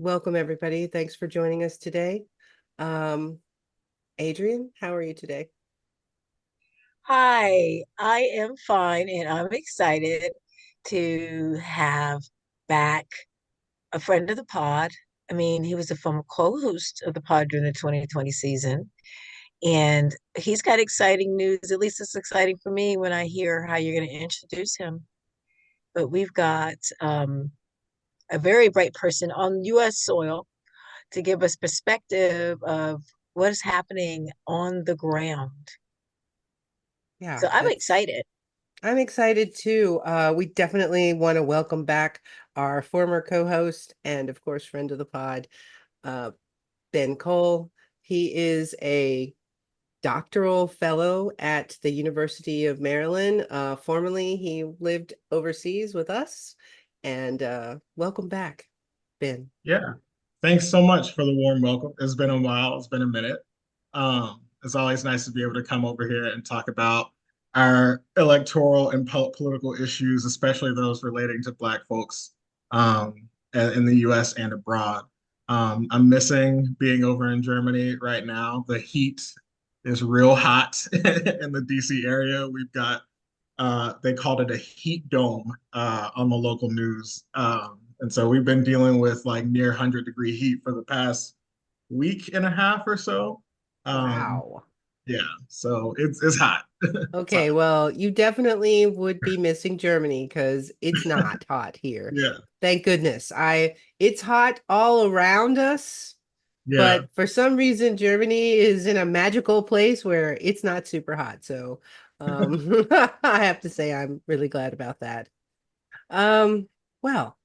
welcome everybody. Thanks for joining us today. Um, Adrian, how are you today? Hi, I am fine and I'm excited to have back a friend of the pod. I mean, he was a former co-host of the pod during the 2020 season, and he's got exciting news. At least it's exciting for me when I hear how you're going to introduce him. But we've got a very bright person on U.S. soil to give us perspective of what is happening on the ground. Yeah, So I'm that's excited. I'm excited too. We definitely want to welcome back our former co-host and of course friend of the pod, uh, Ben Cole. He is a doctoral fellow at the University of Maryland. Formerly, he lived overseas with us, and welcome back, Ben. Yeah. Thanks so much for the warm welcome. It's been a while. It's been a minute. It's always nice to be able to come over here and talk about our electoral and political issues, especially those relating to Black folks in the US and abroad. I'm missing being over in Germany right now. The heat is real hot in the DC area. We've got they called it a heat dome on the local news. And so we've been dealing with like near 100-degree heat for the past week and a half or so. Um, Wow. yeah, so it's hot. It's Okay, hot. well, you definitely would be missing Germany because it's not hot here. Yeah, Thank goodness. It's hot all around us, yeah. but for some reason Germany is in a magical place where it's not super hot. So, I have to say I'm really glad about that. Um, well,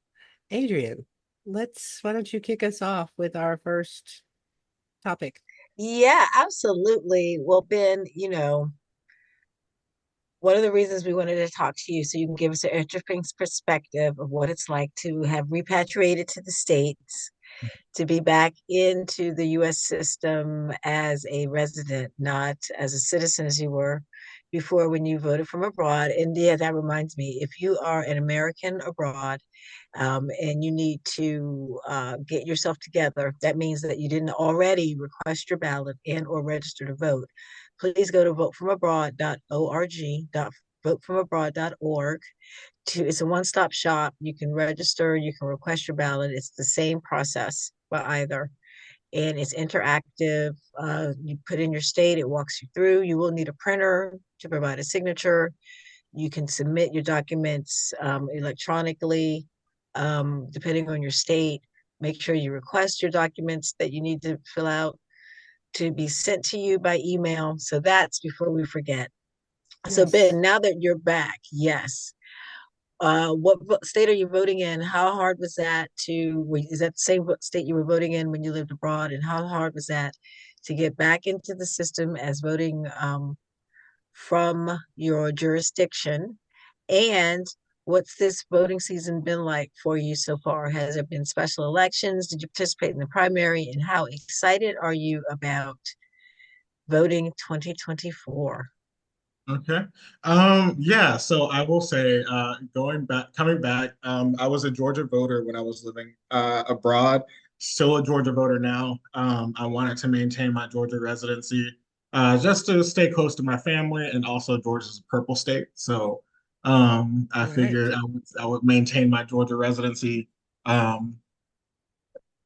Adrian, why don't you kick us off with our first topic? Yeah, absolutely. Well, Ben, one of the reasons we wanted to talk to you so you can give us an interesting perspective of what it's like to have repatriated to the States, to be back into the US system as a resident, not as a citizen as you were before when you voted from abroad. And yeah, that reminds me, if you are an American abroad, and you need to get yourself together, that means that you didn't already request your ballot and or register to vote. Please go to votefromabroad.org. It's a one-stop shop. You can register, you can request your ballot. It's the same process by either. And it's interactive. You put in your state, it walks you through. You will need a printer to provide a signature. You can submit your documents electronically, depending on your state. Make sure you request your documents that you need to fill out to be sent to you by email. So that's before we forget. So Yes. Ben, now that you're back, yes. What state are you voting in? How hard was that is that the same state you were voting in when you lived abroad? And how hard was that to get back into the system as voting from your jurisdiction? And what's this voting season been like for you so far? Has there been special elections? Did you participate in the primary? And how excited are you about voting 2024? Okay. Yeah, so I will say, coming back, I was a Georgia voter when I was living abroad, still a Georgia voter now. I wanted to maintain my Georgia residency just to stay close to my family, and also Georgia's a purple state. So I Right. figured I would maintain my Georgia residency. Um,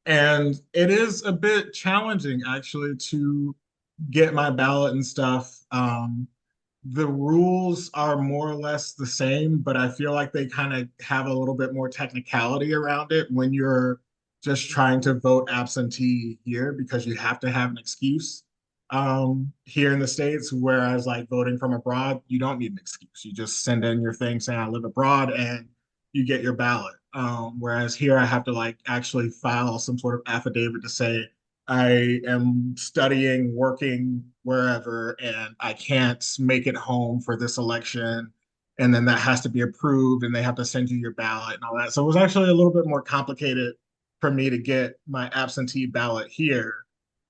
and it is a bit challenging actually to get my ballot and stuff. The rules are more or less the same, but I feel like they kind of have a little bit more technicality around it when you're just trying to vote absentee here because you have to have an excuse here in the States. Whereas, like voting from abroad, you don't need an excuse. You just send in your thing saying, I live abroad, and you get your ballot. Whereas here, I have to like actually file some sort of affidavit to say, I am studying, working wherever, and I can't make it home for this election. And then that has to be approved, and they have to send you your ballot and all that. So it was actually a little bit more complicated for me to get my absentee ballot here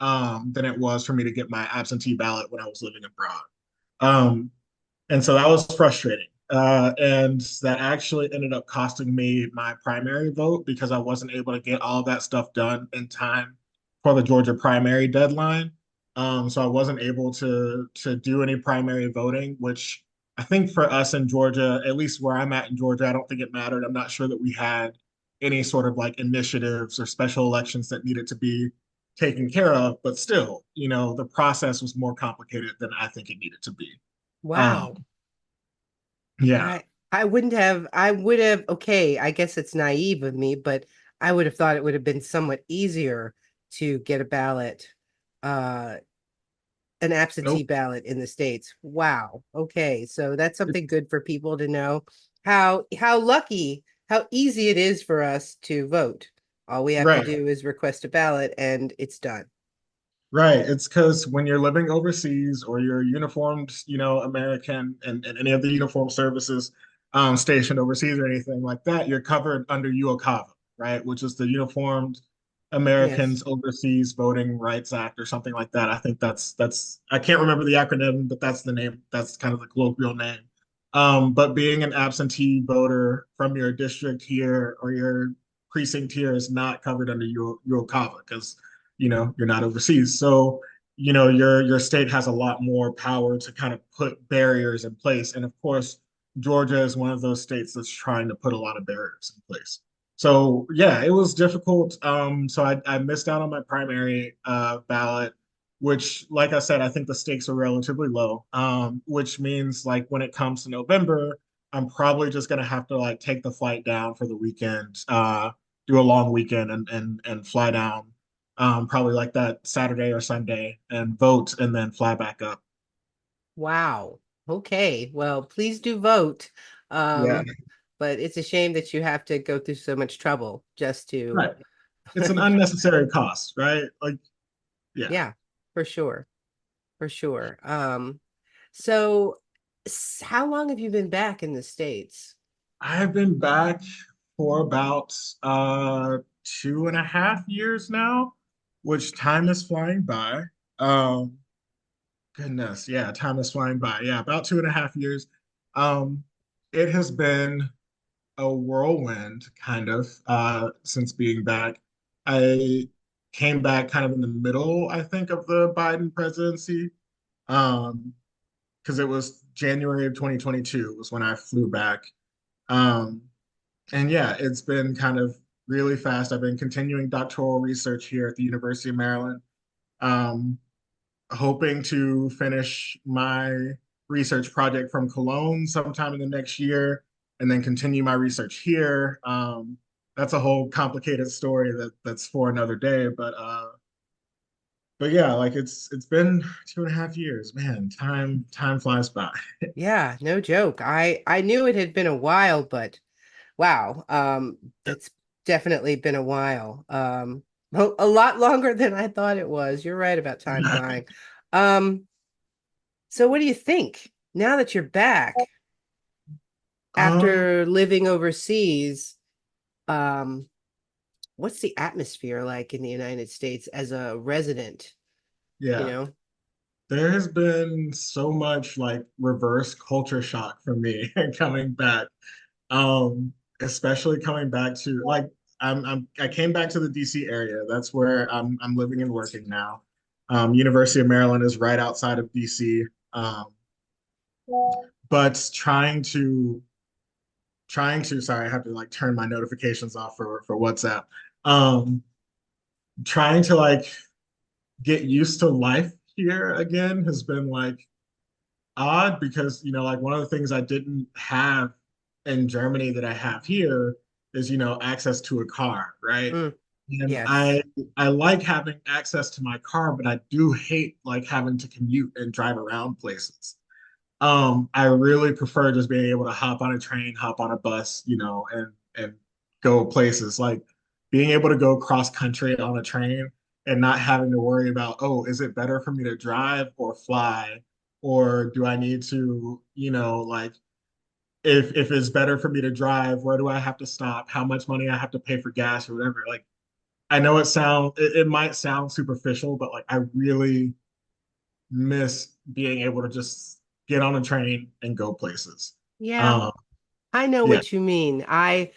than it was for me to get my absentee ballot when I was living abroad. Um, and so that was frustrating. And that actually ended up costing me my primary vote because I wasn't able to get all of that stuff done in time for the Georgia primary deadline. So I wasn't able to do any primary voting, which I think for us in Georgia, at least where I'm at in Georgia, I don't think it mattered. I'm not sure that we had any sort of like initiatives or special elections that needed to be taken care of, but still, the process was more complicated than I think it needed to be. Wow. Um, yeah. I would have, okay, I guess it's naive of me, but I would have thought it would have been somewhat easier to get a ballot, uh, an absentee Nope. ballot in the States. Wow. Okay. So that's something good for people to know how lucky, how easy it is for us to vote. All we have to Right. do is request a ballot and it's done. Right. It's because when you're living overseas or you're a uniformed, American and any of the uniform services stationed overseas or anything like that, you're covered under UOCAVA, right? Which is the Uniformed Yes. Americans Overseas Voting Rights Act or something like that. I think that's I can't remember the acronym, but that's the name. That's kind of the colloquial name. But being an absentee voter from your district here or your precinct here is not covered under UOCAVA because you're not overseas. So, your state has a lot more power to kind of put barriers in place. And of course, Georgia is one of those states that's trying to put a lot of barriers in place. So yeah, it was difficult. So I missed out on my primary ballot, which, like I said, I think the stakes are relatively low. Which means like when it comes to November, I'm probably just gonna have to like take the flight down for the weekend, do a long weekend and fly down probably like that Saturday or Sunday and vote and then fly back up. Wow. Okay. Well, please do vote. Yeah, But it's a shame that you have to go through so much trouble just to, right. It's an unnecessary cost, right? Like, yeah. yeah, for sure. For sure. So how long have you been back in the States? I've been back for about 2.5 years now, which time is flying by. Um, Goodness, yeah, time is flying by. Yeah, about 2.5 years. Um, it has been a whirlwind kind of since being back. I came back kind of in the middle, I think, of the Biden presidency. Because it was January of 2022 was when I flew back. Um, and yeah, it's been kind of really fast. I've been continuing doctoral research here at the University of Maryland. Um, Hoping to finish my research project from Cologne sometime in the next year and then continue my research here. That's a whole complicated story that's for another day, but yeah, like it's been 2.5 years. Man, time flies by. Yeah, no joke. I knew it had been a while, but wow, it's definitely been a while. A lot longer than I thought it was. You're right about time flying. Um, so what do you think now that you're back Um, after living overseas? Um, what's the atmosphere like in the United States as a resident, you yeah, know? there has been so much like reverse culture shock for me coming back. Um, Especially coming back to like I came back to the DC area. That's where I'm living and working now. University of Maryland is right outside of DC. Um, but trying to sorry, I have to like turn my notifications off for WhatsApp. Um, Trying to like get used to life here again has been like odd because like one of the things I didn't have in Germany that I have here is access to a car, right? Mm, And I yes. I like having access to my car, but I do hate like having to commute and drive around places. I really prefer just being able to hop on a train, hop on a bus, and go places. Like being able to go cross country on a train and not having to worry about, oh, is it better for me to drive or fly? Or do I need to, like if it's better for me to drive, where do I have to stop? How much money I have to pay for gas or whatever. Like I know it might sound superficial, but like I really miss being able to just get on a train and go places. Yeah, Um, I know yeah. what you mean. I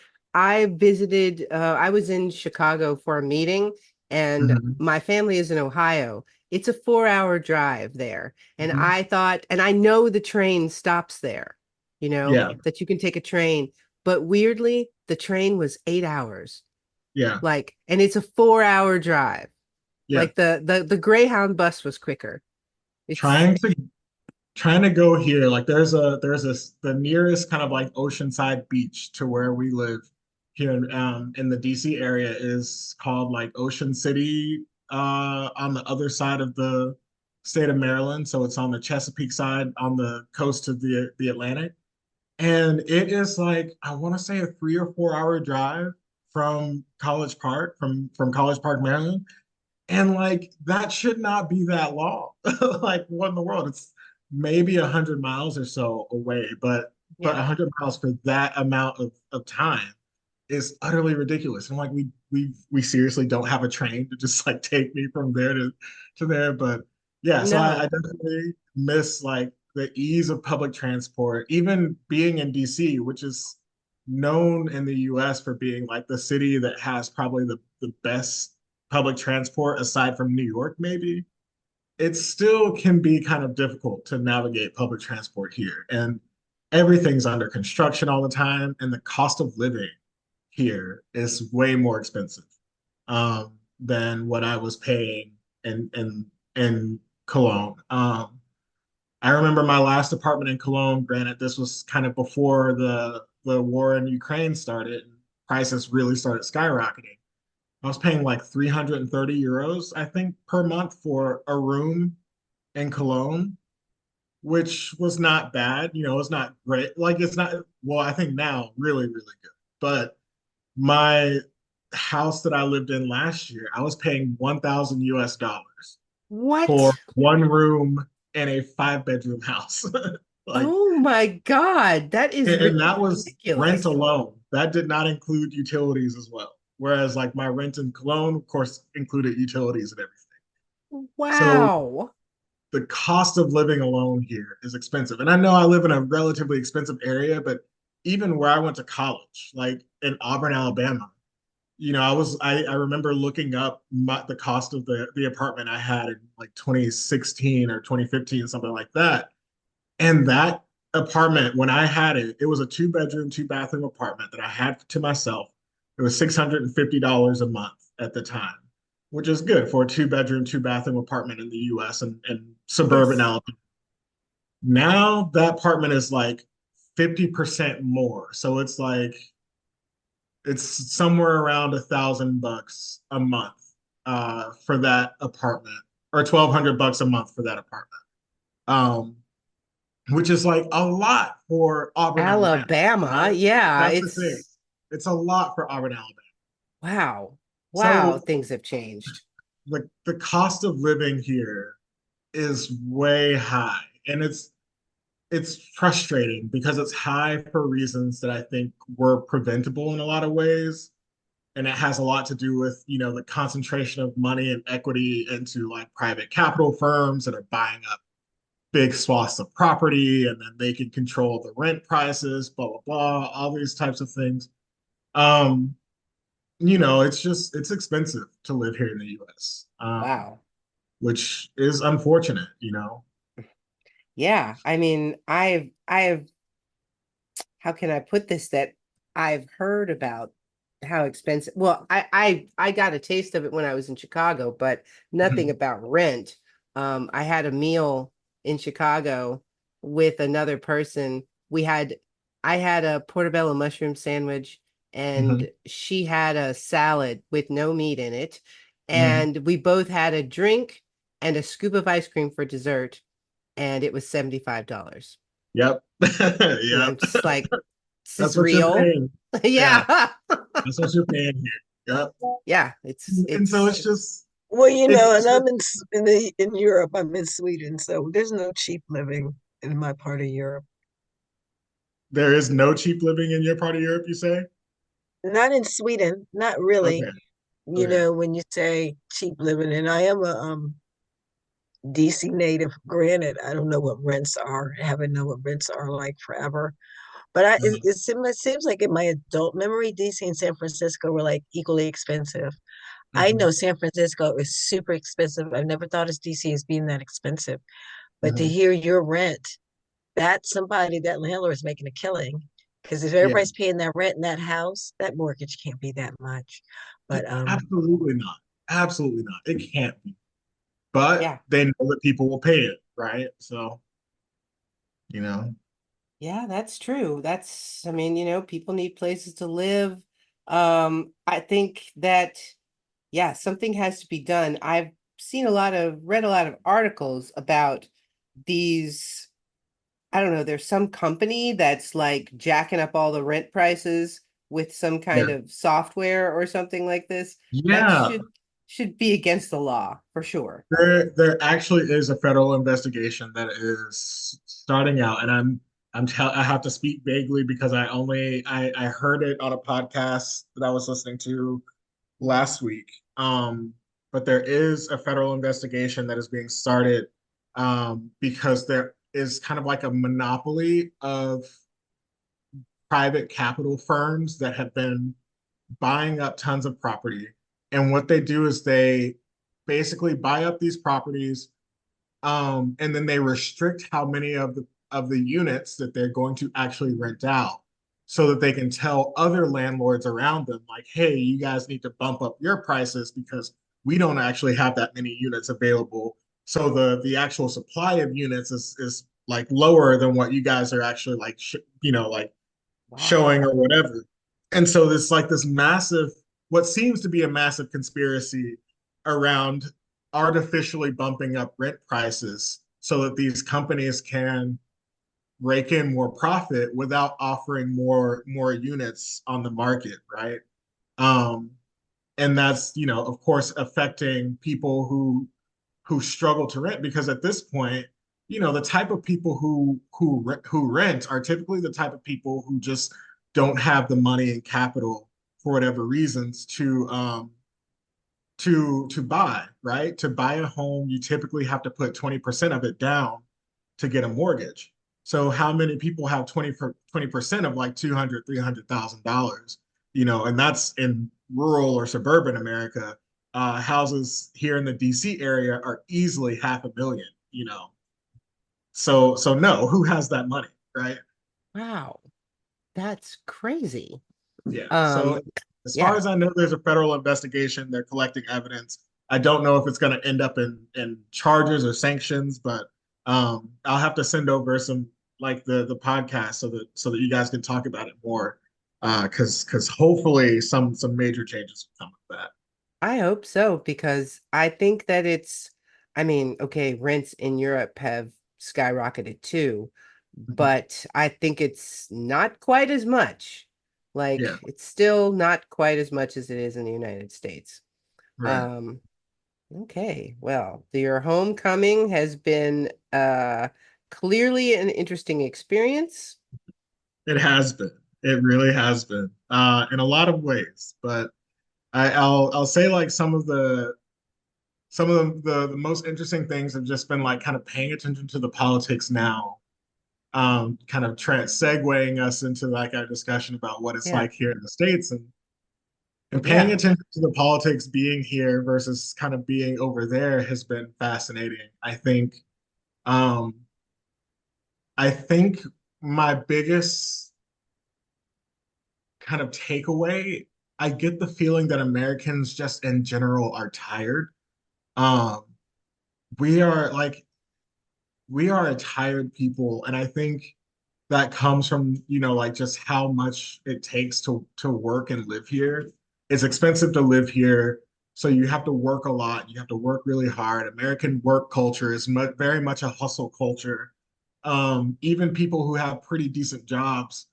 visited I was in Chicago for a meeting and Mhm. my family is in Ohio. It's a 4-hour drive there. And Mhm. I thought, and I know the train stops there, you know, Yeah. that you can take a train, but weirdly, the train was 8 hours. Yeah. Like, and it's a 4-hour drive. Yeah. Like the Greyhound bus was quicker. It's Trying to trying to go here, like there's the nearest kind of like oceanside beach to where we live here in the DC area is called like Ocean City on the other side of the state of Maryland. So it's on the Chesapeake side on the coast of the Atlantic. And it is like I want to say a 3 or 4 hour drive from College Park, from College Park, Maryland. And like that should not be that long. Like what in the world? It's maybe 100 miles or so away, but yeah. 100 miles for that amount of time is utterly ridiculous. And like we seriously don't have a train to just like take me from there to there. But yeah, so I No. definitely miss like the ease of public transport, even being in DC, which is known in the US for being like the city that has probably the best public transport aside from New York, maybe. It still can be kind of difficult to navigate public transport here. And everything's under construction all the time. And the cost of living here is way more expensive than what I was paying in Cologne. I remember my last apartment in Cologne. Granted, this was kind of before the war in Ukraine started. And prices really started skyrocketing. I was paying like 330 euros, I think, per month for a room in Cologne, which was not bad. You know, it's not great. Like it's not, well, I think now really, really good. But my house that I lived in last year, I was paying 1,000 US dollars for What? one room in a 5 bedroom house. Like, Oh my God, that is and that was rent ridiculous. alone. That did not include utilities as well. Whereas like my rent in Cologne, of course, included utilities and everything. So Wow. the cost of living alone here is expensive. And I know I live in a relatively expensive area, but even where I went to college, like in Auburn, Alabama, you know, I remember looking up the cost of the apartment I had in like 2016 or 2015, something like that. And that apartment, when I had it, it was a 2 bedroom, 2 bathroom apartment that I had to myself. It was $650 a month at the time, which is good for a 2 bedroom, 2 bathroom apartment in the US and suburban Yes. Alabama. Now that apartment is like 50% more. So it's somewhere around $1,000 a month for that apartment, or $1,200 a month for that apartment. Um, which is like a lot for Auburn, Alabama, Alabama. right? Yeah, That's the thing. it's It's a lot for Auburn, Alabama. wow. Wow, So things have changed. the cost of living here is way high, and it's frustrating because it's high for reasons that I think were preventable in a lot of ways. And it has a lot to do with, you know, the concentration of money and equity into like private capital firms that are buying up big swaths of property and then they can control the rent prices, blah, blah, blah, all these types of things. Um, you know, it's expensive to live here in the US, Wow. which is unfortunate, you know. Yeah, I mean, I've how can I put this that I've heard about how expensive. Well, I got a taste of it when I was in Chicago, but nothing Mhm, about rent. I had a meal in Chicago with another person. I had a portobello mushroom sandwich mhm, and she had a salad with no meat in it. mhm. And we both had a drink and a scoop of ice cream for dessert, and it was $75. Yep. And Yep. I'm just like, this That's is what you're real. paying. Yeah, Yeah. that's what you're paying here. Yep. Yeah, And so it's Well, you it's know, and just, I'm in Europe. I'm in Sweden, so there's no cheap living in my part of Europe. there is no cheap living in your part of Europe, you say? Not in Sweden, not really. Okay. You Okay. know, when you say cheap living, and I am a DC native. Granted, I don't know what rents are. I haven't known what rents are like forever. But Uh, it seems like in my adult memory, DC and San Francisco were like equally expensive. I mhm, know San Francisco is super expensive. I've never thought of DC as being that expensive. But to mhm. hear your rent, that landlord is making a killing. Because if Yeah, everybody's paying that rent in that house, that mortgage can't be that much. But absolutely not. Absolutely not. It can't be. But Yeah. they know that people will pay it, right? So, you know, Yeah, that's true. I mean, people need places to live. I think that, yeah, something has to be done. Read a lot of articles about these. I don't know, there's some company that's like jacking up all the rent prices with some kind yeah. of software or something like this. That Yeah, should be against the law for sure. there actually is a federal investigation that is starting out, and I have to speak vaguely because I heard it on a podcast that I was listening to last week. But there is a federal investigation that is being started because there is kind of like a monopoly of private capital firms that have been buying up tons of property. And what they do is they basically buy up these properties, and then they restrict how many of the units that they're going to actually rent out, so that they can tell other landlords around them, like, hey, you guys need to bump up your prices because we don't actually have that many units available. So the actual supply of units is like lower than what you guys are actually like like showing or Wow. whatever. And so there's like this massive, what seems to be a massive conspiracy around artificially bumping up rent prices so that these companies can rake in more profit without offering more units on the market, right? Um, and that's, of course, affecting people who struggle to rent, because at this point, the type of people who rent are typically the type of people who just don't have the money and capital for whatever reasons to buy, right? To buy a home, you typically have to put 20% of it down to get a mortgage. So how many people have 20% of like 200, $300,000, and that's in rural or suburban America. Houses here in the DC area are. Half a million. So no, who has that money, right? Wow. That's crazy. Yeah. So Um, as far yeah. as I know, there's a federal investigation. They're collecting evidence. I don't know if it's going to end up in charges or sanctions, but I'll have to send over some, like, the podcast so that you guys can talk about it more. Because hopefully some major changes will come with that. I hope so because I think that I mean, okay, rents in Europe have skyrocketed too, Mhm. but I think it's not quite as much. Yeah. Like, it's still not quite as much as it is in the United States. Right. Um, okay, well, your homecoming has been clearly an interesting experience. It has been. It really has been. In a lot of ways, but I'll say, like, some of the most interesting things have just been like kind of paying attention to the politics now, kind of segueing us into like our discussion about what it's Yeah, like here in the States, and paying yeah. attention to the politics being here versus kind of being over there has been fascinating. Um, I think my biggest kind of takeaway, I get the feeling that Americans just in general are tired. Um, we are like we are a tired people, and I think that comes from, like, just how much it takes to work and live here. It's expensive to live here, so you have to work a lot. You have to work really hard. American work culture is very much a hustle culture. Even people who have pretty decent jobs,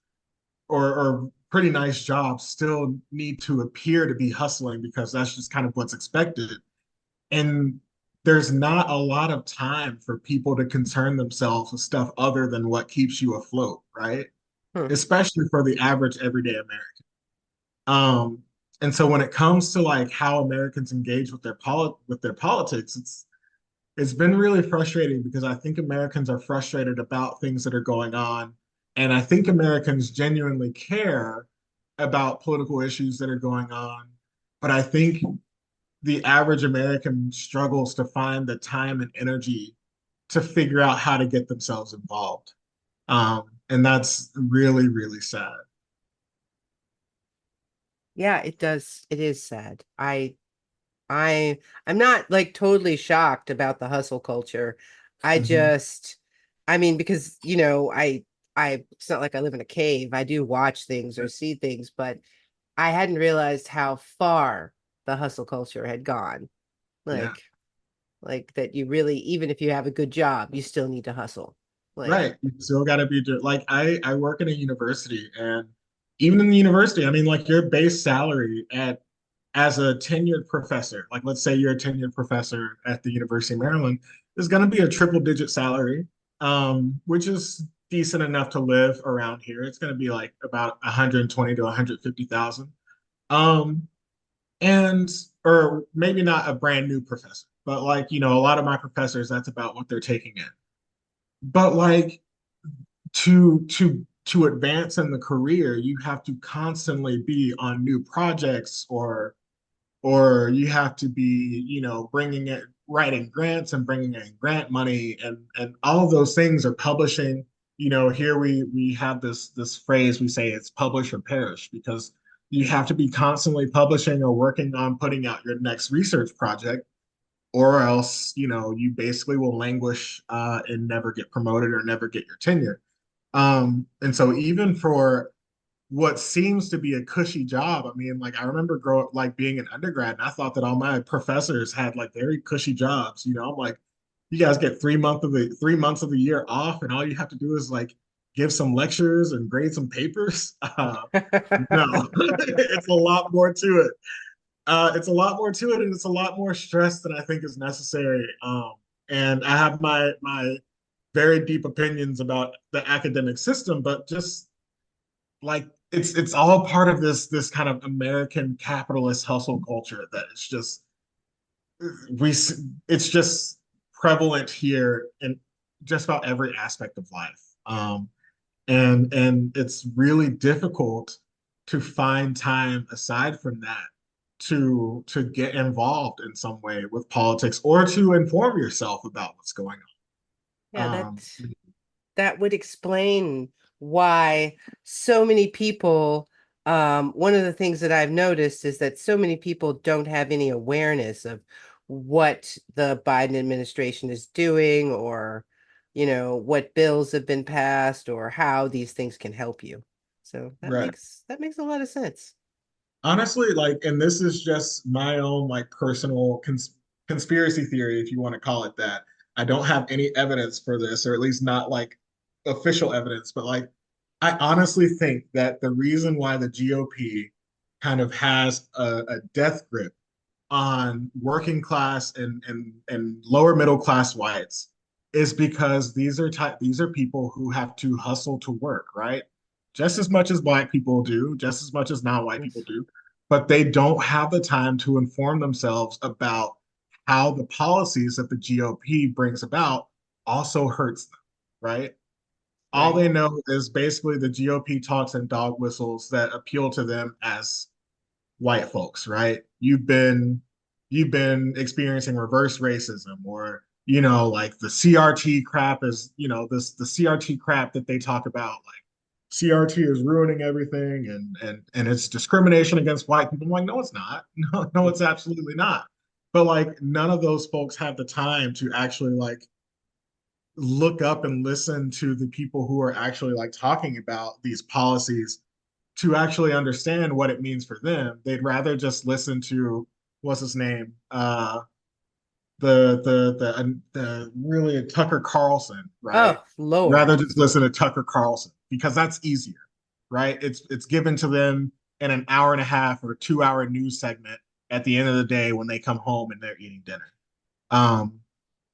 or pretty nice jobs, still need to appear to be hustling because that's just kind of what's expected. And there's not a lot of time for people to concern themselves with stuff other than what keeps you afloat, right? Hmm. Especially for the average everyday American. Um, and so when it comes to like how Americans engage with their politics, it's been really frustrating because I think Americans are frustrated about things that are going on, And I think Americans genuinely care about political issues that are going on. But I think the average American struggles to find the time and energy to figure out how to get themselves involved. And that's really, really sad. Yeah, it does. It is sad. I I'm not like totally shocked about the hustle culture. I Mhm. just I mean because I it's not like I live in a cave. I do watch things or see things, but I hadn't realized how far the hustle culture had gone. Yeah. Like like that you really even if you have a good job, you still need to hustle. Like Right. You still got to be like I work in a university, and even in the university, I mean, like your base salary at as a tenured professor, like let's say you're a tenured professor at the University of Maryland, is going to be a triple digit salary, which is decent enough to live around here. It's going to be like about 120 to 150,000. Um, and or maybe not a brand new professor, but like, a lot of my professors, that's about what they're taking in. But like to advance in the career, you have to constantly be on new projects, or you have to be, bringing it, writing grants and bringing in grant money, and all of those things are publishing. Here we have this phrase we say, it's publish or perish, because you have to be constantly publishing or working on putting out your next research project, or else you basically will languish and never get promoted or never get your tenure. And so even for what seems to be a cushy job, I mean, like I remember like being an undergrad, and I thought that all my professors had like very cushy jobs. I'm like, you guys get 3 months of the year off, and all you have to do is like give some lectures and grade some papers. No, it's a lot more to it. It's a lot more to it, and it's a lot more stress than I think is necessary. And I have my very deep opinions about the academic system, but just like it's all part of this kind of American capitalist hustle culture that it's just we it's just prevalent here in just about every aspect of life. And it's really difficult to find time aside from that to get involved in some way with politics, or to inform yourself about what's going yeah, on. that would explain why so many people one of the things that I've noticed is that so many people don't have any awareness of what the Biden administration is doing or what bills have been passed or how these things can help you. So Right. that makes a lot of sense. Honestly, like, and this is just my own like personal conspiracy theory, if you want to call it that. I don't have any evidence for this, or at least not like official evidence, but like I honestly think that the reason why the GOP kind of has a death grip on working class and lower middle class whites is because these are people who have to hustle to work, right? Just as much as black people do, just as much as non-white people Yes. do, but they don't have the time to inform themselves about how the policies that the GOP brings about also hurts them, right? All Right. they know is basically the GOP talks and dog whistles that appeal to them as white folks, right? You've been experiencing reverse racism, or like the CRT crap is, this the CRT crap that they talk about, like CRT is ruining everything, and it's discrimination against white people. I'm like, no, it's not. No, no, it's absolutely not. But like none of those folks have the time to actually like look up and listen to the people who are actually like talking about these policies to actually understand what it means for them. They'd rather just listen to what's his name, the really Tucker Carlson, right? Oh, Lord. Rather just listen to Tucker Carlson because that's easier, right? It's given to them in an hour and a half or 2 hour news segment at the end of the day when they come home and they're eating dinner. Um,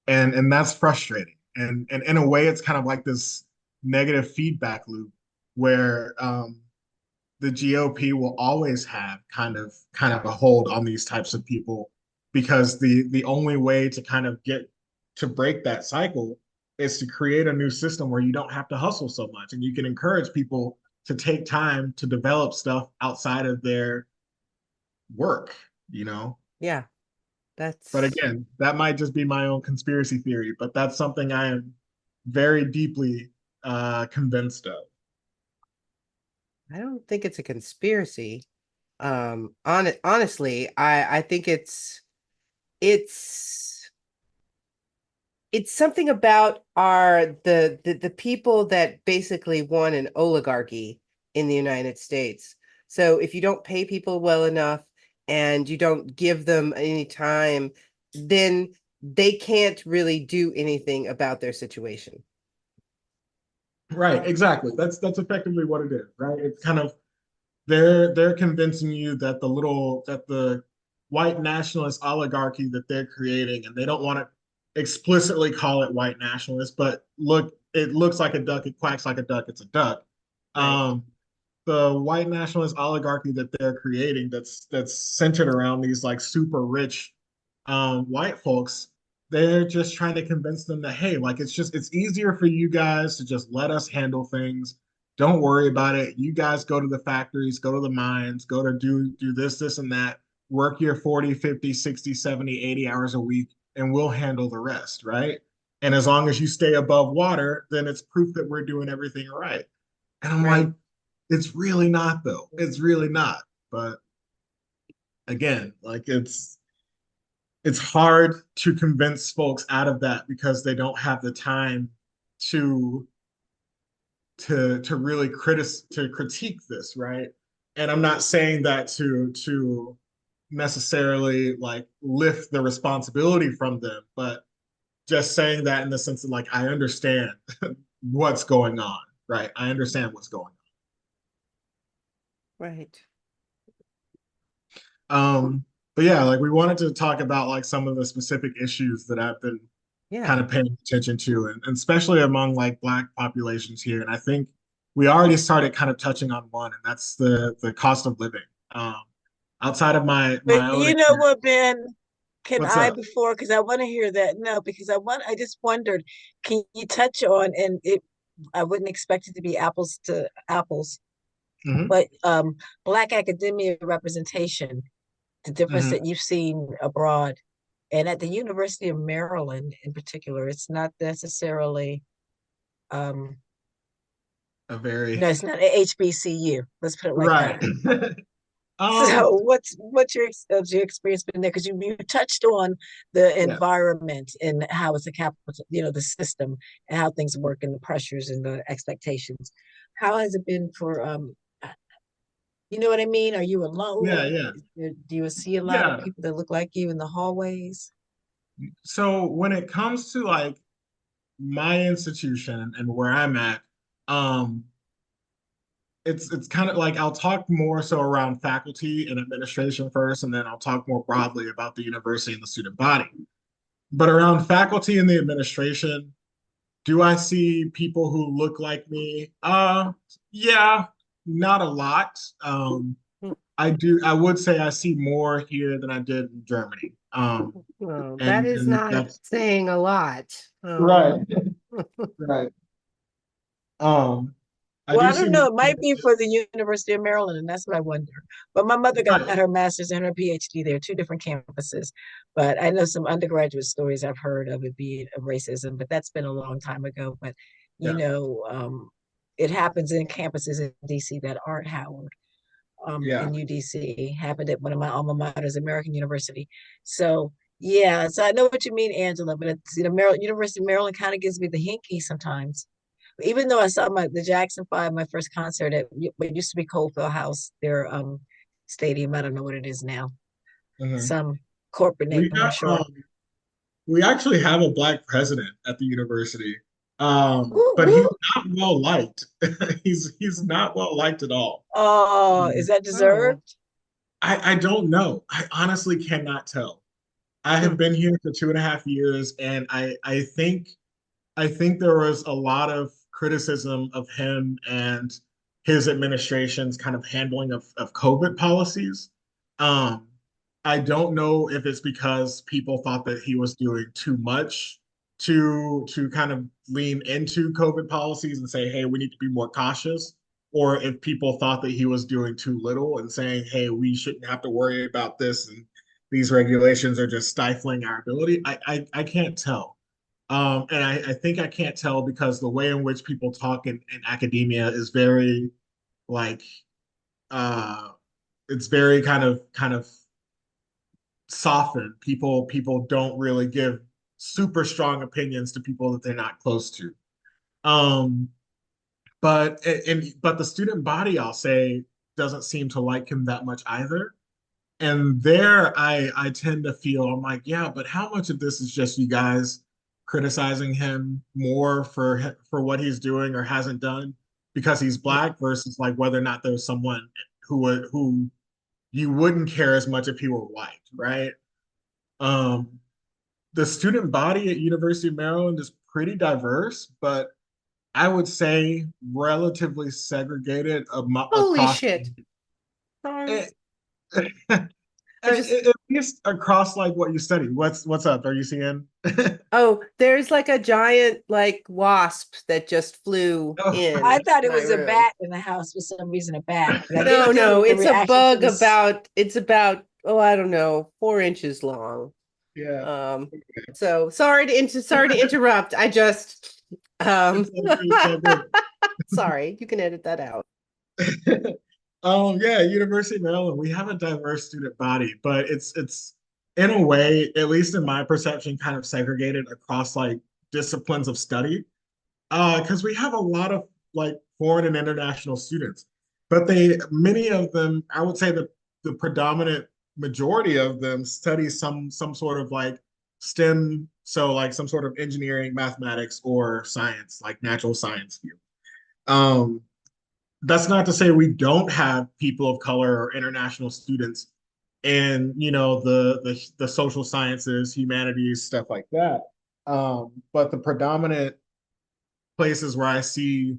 and that's frustrating. And in a way, it's kind of like this negative feedback loop where the GOP will always have kind of a hold on these types of people, because the only way to kind of get to break that cycle is to create a new system where you don't have to hustle so much and you can encourage people to take time to develop stuff outside of their work, you know? Yeah, But that's, again, that might just be my own conspiracy theory, but that's something I am very deeply convinced of. I don't think it's a conspiracy. Honestly, I think it's it's something about the people that basically won an oligarchy in the United States. So if you don't pay people well enough and you don't give them any time, then they can't really do anything about their situation. Right, exactly. That's effectively what it is, right? It's kind of they're convincing you that the white nationalist oligarchy that they're creating, and they don't want to explicitly call it white nationalist, but look, it looks like a duck, it quacks like a duck, it's a duck. Right, Um, the white nationalist oligarchy that they're creating that's centered around these like super rich white folks, they're just trying to convince them that, hey, like it's easier for you guys to just let us handle things. Don't worry about it. You guys go to the factories, go to the mines, go to do this and that, work your 40, 50, 60, 70, 80 hours a week, and we'll handle the rest, right? And as long as you stay above water, then it's proof that we're doing everything right. And I'm like, right, it's really not though. It's really not. But again, like it's hard to convince folks out of that because they don't have the time to to really critique this, right? And I'm not saying that to necessarily like lift the responsibility from them, but just saying that in the sense of like I understand what's going on, right? I understand what's going right. on. But yeah, like we wanted to talk about like some of the specific issues that I've been kind Yeah. of paying attention to, and especially among like Black populations here. And I think we already started kind of touching on one, and that's the cost of living. Um, outside of But my own you know experience, what, Ben? Can what's I up? before because I want to hear that. No, because I just wondered, can you touch on and it I wouldn't expect it to be apples to apples, Hmm. but Black academia representation, the difference Hmm. that you've seen abroad and at the University of Maryland in particular, it's not necessarily um A very no, it's not a HBCU. Let's put it like right. that. um, So what's your experience been there? Because you touched on the yeah, environment and how it's a capital, the system and how things work and the pressures and the expectations. How has it been for you know what I mean? Are you yeah, alone? yeah, Do you see a lot of yeah. people that look like you in the hallways? So when it comes to like my institution and where I'm at, um, it's kind of like I'll talk more so around faculty and administration first, and then I'll talk more broadly about the university and the student body. But around faculty and the administration, do I see people who look like me? Yeah, not a lot. Mm. I would say I see more here than I did in Germany. Well, that And is and not that's saying a lot. right, right. Um, I Well, do I see don't more know. It might be for the University of Maryland, and that's what I wonder. But my mother got right. her master's and her PhD there, two different campuses. But I know some undergraduate stories I've heard of it being of racism, but that's been a long time ago. But you Yeah, know, it happens in campuses in DC that aren't Howard. yeah, In UDC happened at one of my alma maters, American University. So yeah, so I know what you mean, Angela. But it's Maryland, University of Maryland kind of gives me the hinky sometimes even though I saw the Jackson Five, my first concert at what used to be Coldwell House, their stadium. I don't know what it is now. mhm. Some corporate name, We I'm got sure. we actually have a black president at the university, Woo, but woo. he's not well liked. He's not well liked at all. Oh, is Um, that Oh, deserved? I don't know. I honestly cannot tell. I have hmm. been here for 2.5 years, and I think there was a lot of criticism of him and his administration's kind of handling of COVID policies. I don't know if it's because people thought that he was doing too much to kind of lean into COVID policies and say, hey, we need to be more cautious, or if people thought that he was doing too little and saying, hey, we shouldn't have to worry about this and these regulations are just stifling our ability. I can't tell. And I think I can't tell because the way in which people talk in academia is very like uh it's very kind of softened. People don't really give super strong opinions to people that they're not close to. Um, but the student body, I'll say, doesn't seem to like him that much either. And there I tend to feel I'm like, yeah, but how much of this is just you guys criticizing him more for what he's doing or hasn't done because he's black versus like whether or not there's someone who you wouldn't care as much if he were white, right? Um, the student body at University of Maryland is pretty diverse, but I would say relatively segregated Holy across shit. Sorry. eh, I just at least across like what you study. What's up? Are you seeing? Oh, there's like a giant like wasp that just flew Oh, I in thought it my was a room. bat in the house for some reason, a bat. But I No, didn't no, see the it's a reaction to bug this. about oh, I don't know, 4 inches long. yeah. Um, so sorry to interrupt. I just It's all good. It's all good. sorry, you can edit that out. Yeah, University of Maryland, we have a diverse student body, but it's in a way, at least in my perception, kind of segregated across like disciplines of study. Because we have a lot of like foreign and international students, but many of them, I would say the predominant majority of them study some sort of like STEM, so like some sort of engineering, mathematics, or science, like natural science field. Um, that's not to say we don't have people of color or international students in the social sciences, humanities, stuff like that. But the predominant places where I see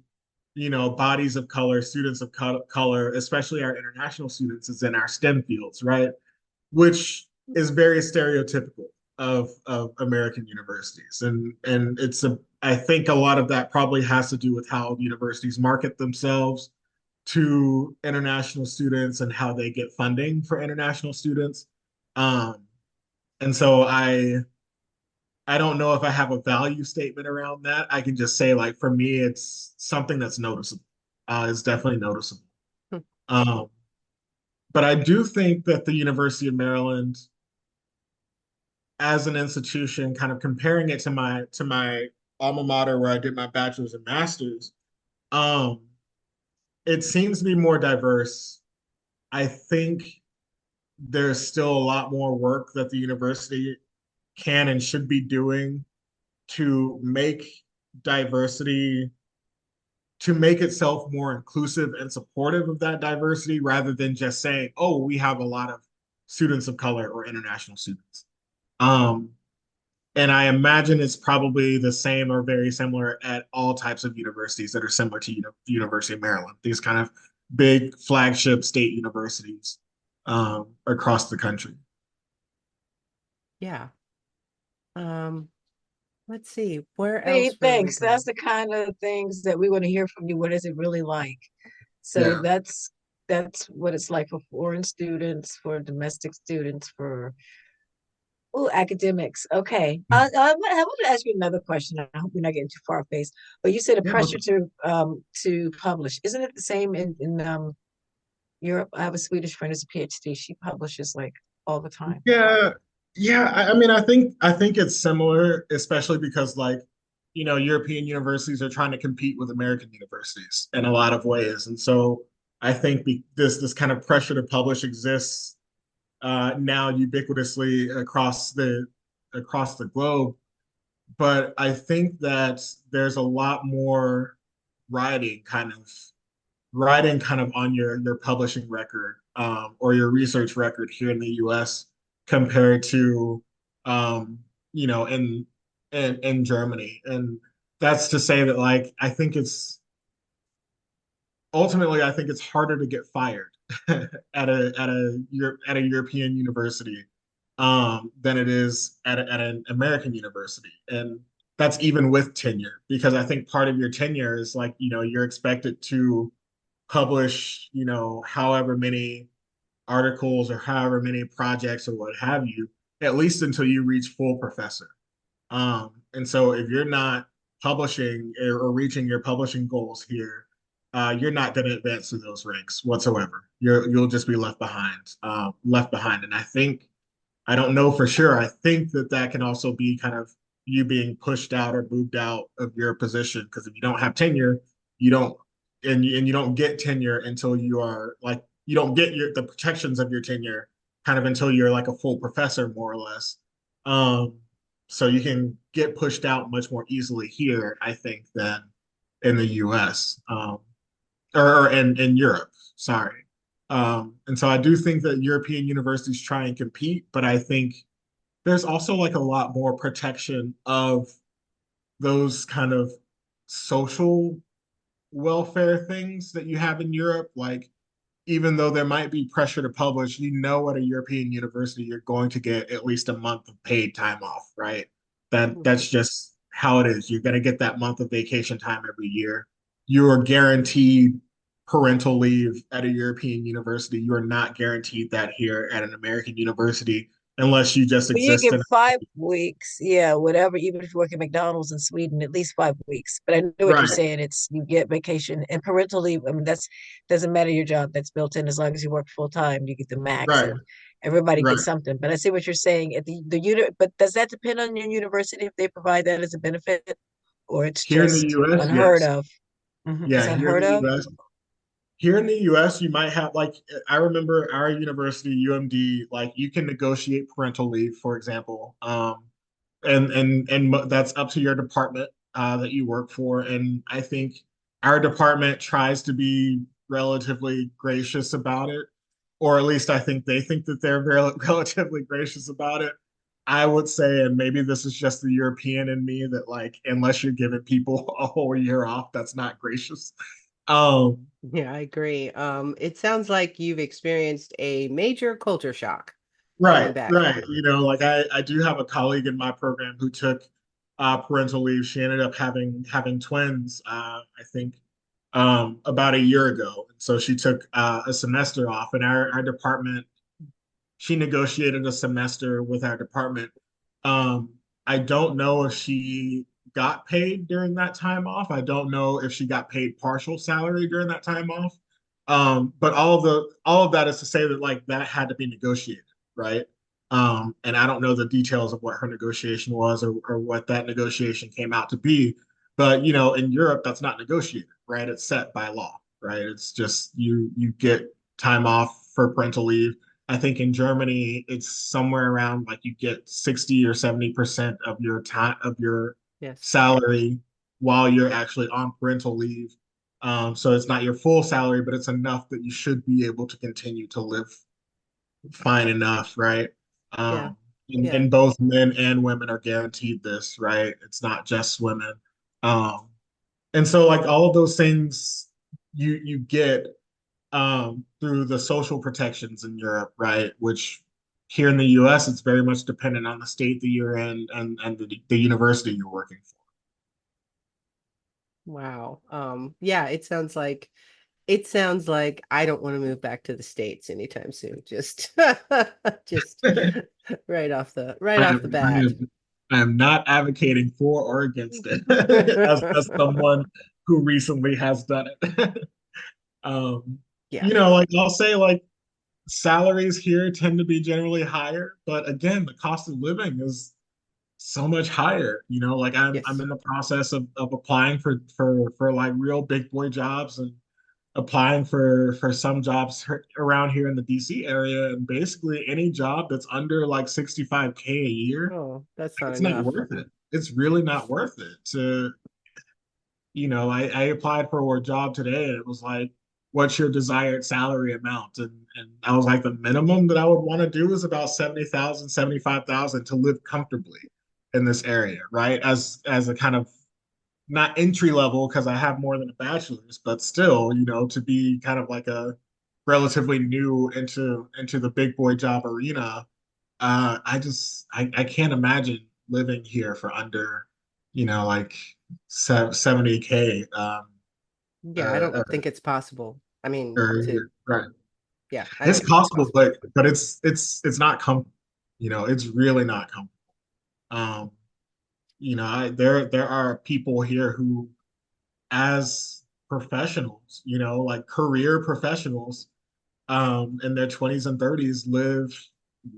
bodies of color, students of color, especially our international students, is in our STEM fields, right? Which is very stereotypical of American universities, and I think a lot of that probably has to do with how universities market themselves to international students and how they get funding for international students. Um, and so I don't know if I have a value statement around that. I can just say like for me, it's something that's noticeable. It's definitely noticeable. Hmm. Um, but I do think that the University of Maryland, as an institution, kind of comparing it to my alma mater where I did my bachelor's and master's, um, it seems to be more diverse. I think there's still a lot more work that the university can and should be doing to make diversity, to make itself more inclusive and supportive of that diversity rather than just saying, oh, we have a lot of students of color or international students. Um, and I imagine it's probably the same or very similar at all types of universities that are similar to the University of Maryland, these kind of big flagship state universities across the country. Yeah. Um, let's see, where See, else were we thanks. That's going? the kind of things that we want to hear from you. What is it really like? So Yeah. that's what it's like for foreign students, for domestic students, for academics. Okay. I want to ask you another question. I hope we're not getting too far off base. But you said a Yeah. pressure to publish. Isn't it the same in Europe? I have a Swedish friend who's a PhD. She publishes like all the time. Yeah, yeah. I mean, I think it's similar, especially because like, European universities are trying to compete with American universities in a lot of ways, and so I think this kind of pressure to publish exists now ubiquitously across the globe. But I think that there's a lot more writing kind of on your publishing record or your research record here in the U.S. compared to um, in Germany, and that's to say that like I think it's harder to get fired at a European university than it is at an American university, and that's even with tenure, because I think part of your tenure is like, you're expected to publish, however many articles or however many projects or what have you, at least until you reach full professor. And so if you're not publishing or reaching your publishing goals here, you're not going to advance through those ranks whatsoever. You'll just be left behind, left behind. And I don't know for sure. I think that that can also be kind of you being pushed out or moved out of your position, because if you don't have tenure, you don't, and you don't get tenure until you are like, you don't get the protections of your tenure kind of until you're like a full professor, more or less. Um, so you can get pushed out much more easily here, I think, than in the US, or in Europe. Sorry. And so I do think that European universities try and compete, but I think there's also like a lot more protection of those kind of social welfare things that you have in Europe. Like, even though there might be pressure to publish, at a European university, you're going to get at least a month of paid time off, right? That's Mhm. just how it is. You're going to get that month of vacation time every year. You are guaranteed parental leave at a European university. You are not guaranteed that here at an American university unless you just Well, you exist get in. 5 weeks, yeah, whatever, even if you work at McDonald's in Sweden, at least 5 weeks. But I know what you're Right, saying. It's you get vacation and parental leave. I mean, that's doesn't matter your job, that's built in as long as you work full time, you get the max right, and everybody gets right. something. But I see what you're saying. At the unit, but does that depend on your university if they provide that as a benefit or it's Here in the just US, unheard yes. of? Mhm. It's Yeah, here in unheard the of? US. Here in the US, you might have like, I remember our university, UMD, like you can negotiate parental leave, for example. And that's up to your department that you work for. And I think our department tries to be relatively gracious about it, or at least I think they think that they're very relatively gracious about it. I would say, and maybe this is just the European in me, that like unless you're giving people a whole year off, that's not gracious. Um, Yeah, I agree. It sounds like you've experienced a major culture shock coming Right, back. right. Like I do have a colleague in my program who took parental leave. She ended up having twins, I think, about a year ago. So she took a semester off, and our department, she negotiated a semester with our department. Um, I don't know if she got paid during that time off. I don't know if she got paid partial salary during that time off. But all of that is to say that like that had to be negotiated, right? And I don't know the details of what her negotiation was, or what that negotiation came out to be. But in Europe, that's not negotiated, right? It's set by law, right? It's just you get time off for parental leave. I think in Germany, it's somewhere around like you get 60 or 70% of your time of your Yes. salary while you're actually on parental leave. So it's not your full salary, but it's enough that you should be able to continue to live fine enough, right? Yeah. Um, Yeah. and both men and women are guaranteed this, right? It's not just women. Um, and so like all of those things you get through the social protections in Europe, right? Which here in the US, it's very much dependent on the state that you're in, and the university you're working for. Wow. Yeah, it sounds like I don't want to move back to the States anytime soon. Just just right I off the am, I bat. am, I am not advocating for or against it as someone who recently has done it. Um, Yeah. like I'll say like salaries here tend to be generally higher, but again, the cost of living is so much higher. Like I'm Yes. in the process of applying for like real big boy jobs, and applying for some jobs around here in the DC area, and basically any job that's under like 65K a year, Oh, that's not it's not enough. worth it. It's really not worth it to, I applied for a job today, and it was like, what's your desired salary amount? And I was like, the minimum that I would want to do is about 70,000, 75,000 to live comfortably in this area, right? As a kind of not entry level, because I have more than a bachelor's, but still, to be kind of like a relatively new into the big boy job arena. I can't imagine living here for under like 70K. Yeah, I don't think it's possible. I mean, to Right. yeah, I It's don't think it's possible, possible. but it's not comfortable. It's really not comfortable. Um, there are people here who, as professionals, like career professionals, in their 20s and 30s, live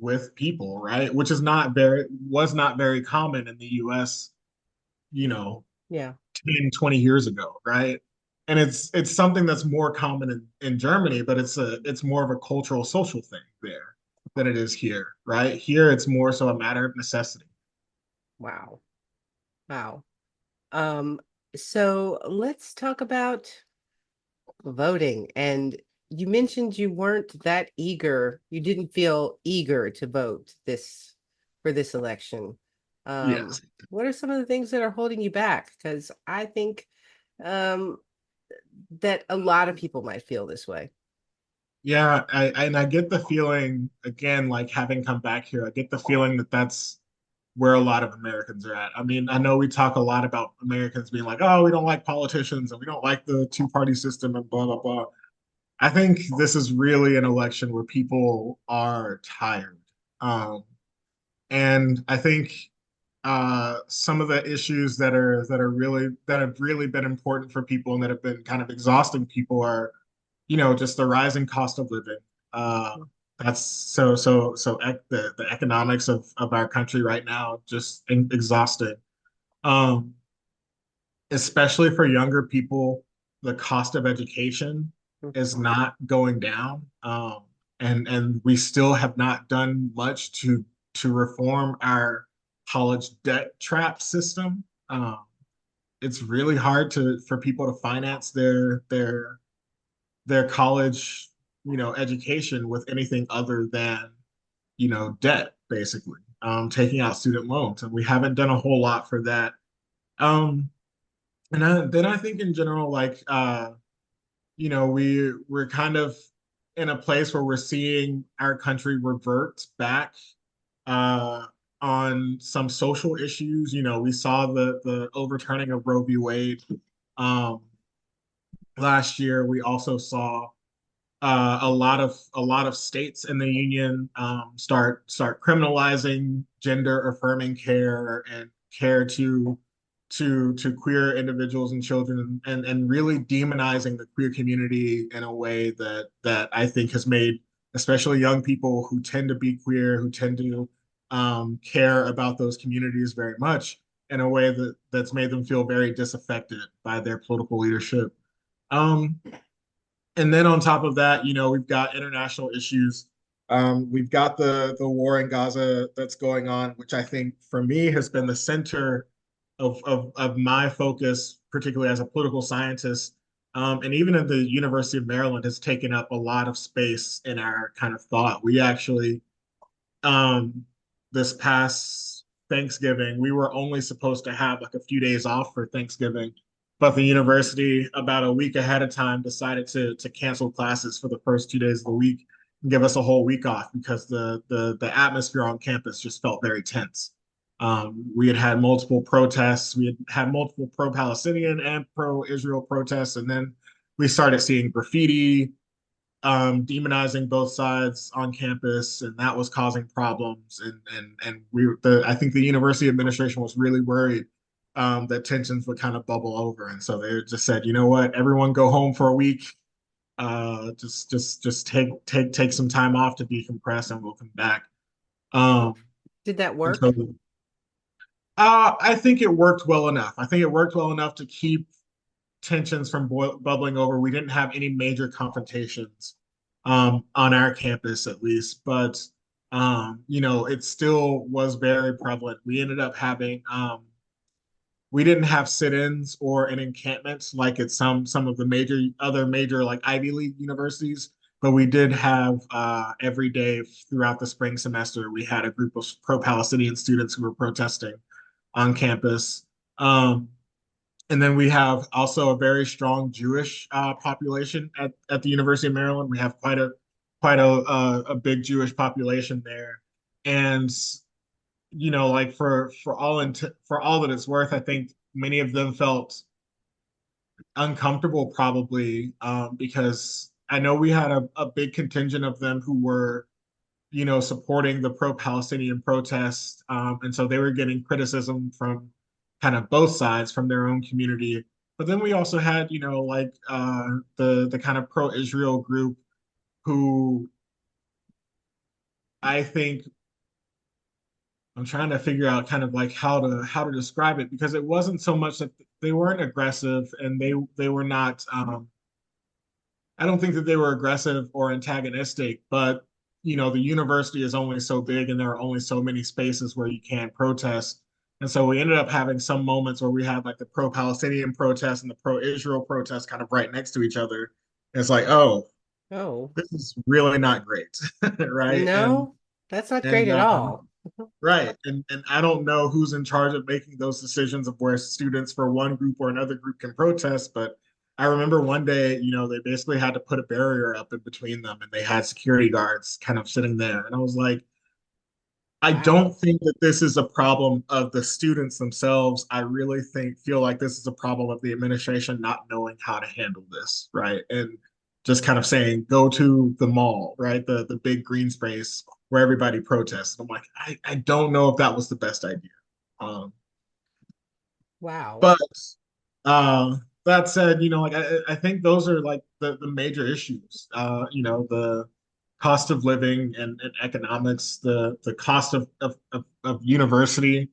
with people, right? Which is not very was not very common in the US, you know, Yeah. 10, 20 years ago, right? And it's something that's more common in Germany, but it's more of a cultural social thing there than it is here, right? Here it's more so a matter of necessity. Wow. Wow. Um, so let's talk about voting. And you mentioned you weren't that eager. You didn't feel eager to vote for this election. Yes. What are some of the things that are holding you back? Because I think um, that a lot of people might feel this way. Yeah, I get the feeling again, like having come back here, I get the feeling that that's where a lot of Americans are at. I mean, I know we talk a lot about Americans being like, oh, we don't like politicians and we don't like the two-party system and blah blah blah. I think this is really an election where people are tired. Um, and I think some of the issues that have really been important for people and that have been kind of exhausting people are, just the rising cost of living. Uh, that's the economics of our country right now just exhausting. Um, Especially for younger people, the cost of education is not going down. And we still have not done much to reform our college debt trap system. It's really hard for people to finance their college, education with anything other than, debt, basically, taking out student loans. And we haven't done a whole lot for that. Um, then I think in general, like we're kind of in a place where we're seeing our country revert back uh, on some social issues. We saw the overturning of Roe v. Wade um, last year. We also saw a lot of states in the union start criminalizing gender affirming care and care to queer individuals and children, and really demonizing the queer community in a way that I think has made especially young people who tend to be queer, who tend to care about those communities very much, in a way that's made them feel very disaffected by their political leadership. Um, and then on top of that, we've got international issues. We've got the war in Gaza that's going on, which I think for me has been the center of my focus, particularly as a political scientist. And even at the University of Maryland has taken up a lot of space in our kind of thought. We actually um, this past Thanksgiving, we were only supposed to have like a few days off for Thanksgiving, but the university about a week ahead of time decided to cancel classes for the first 2 days of the week and give us a whole week off because the atmosphere on campus just felt very tense. We had multiple protests. We had multiple pro-Palestinian and pro-Israel protests, and then we started seeing graffiti, demonizing both sides on campus, and that was causing problems. And I think the university administration was really worried that tensions would kind of bubble over, and so they just said, you know what, everyone go home for a week. Just take some time off to decompress, and we'll come back. Um, Did that and so work? I think it worked well enough. I think it worked well enough to keep tensions from bubbling over. We didn't have any major confrontations on our campus, at least, but it still was very prevalent. We ended up having we didn't have sit-ins or an encampment like at some of the major like Ivy League universities, but we did have every day throughout the spring semester we had a group of pro-Palestinian students who were protesting on campus. Um, and then we have also a very strong Jewish population at the University of Maryland. We have quite a big Jewish population there, and like for all that it's worth, I think many of them felt uncomfortable probably, because I know we had a big contingent of them who were, supporting the pro-Palestinian protests. And so they were getting criticism from kind of both sides from their own community. But then we also had, like the kind of pro-Israel group who I think I'm trying to figure out kind of like how to describe it, because it wasn't so much that they weren't aggressive, and they were not, I don't think that they were aggressive or antagonistic, but the university is only so big and there are only so many spaces where you can protest. And so we ended up having some moments where we had like the pro-Palestinian protest and the pro-Israel protest kind of right next to each other. And it's like, oh, Oh, this is really not great, right? no, that's not great And at all. Right. And I don't know who's in charge of making those decisions of where students for one group or another group can protest, but I remember one day, they basically had to put a barrier up in between them, and they had security guards kind of sitting there. And I was like, I don't Wow. think that this is a problem of the students themselves. I really feel like this is a problem of the administration not knowing how to handle this, right? And just kind of saying, go to the mall, right? The big green space where everybody protests. I'm like, I don't know if that was the best idea. Um, Wow. but that said, like I think those are like the major issues. The cost of living and economics, the cost of university,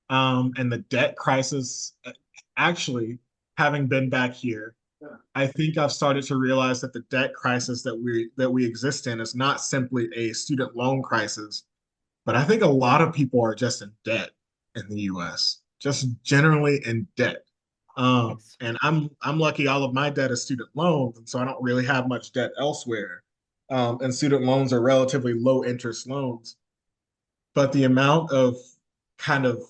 and the debt crisis. Actually, having been back here, I think I've started to realize that the debt crisis that we exist in is not simply a student loan crisis, but I think a lot of people are just in debt in the US, just generally in debt. Yes. And I'm lucky all of my debt is student loans, and so I don't really have much debt elsewhere. And student loans are relatively low interest loans. But the amount of kind of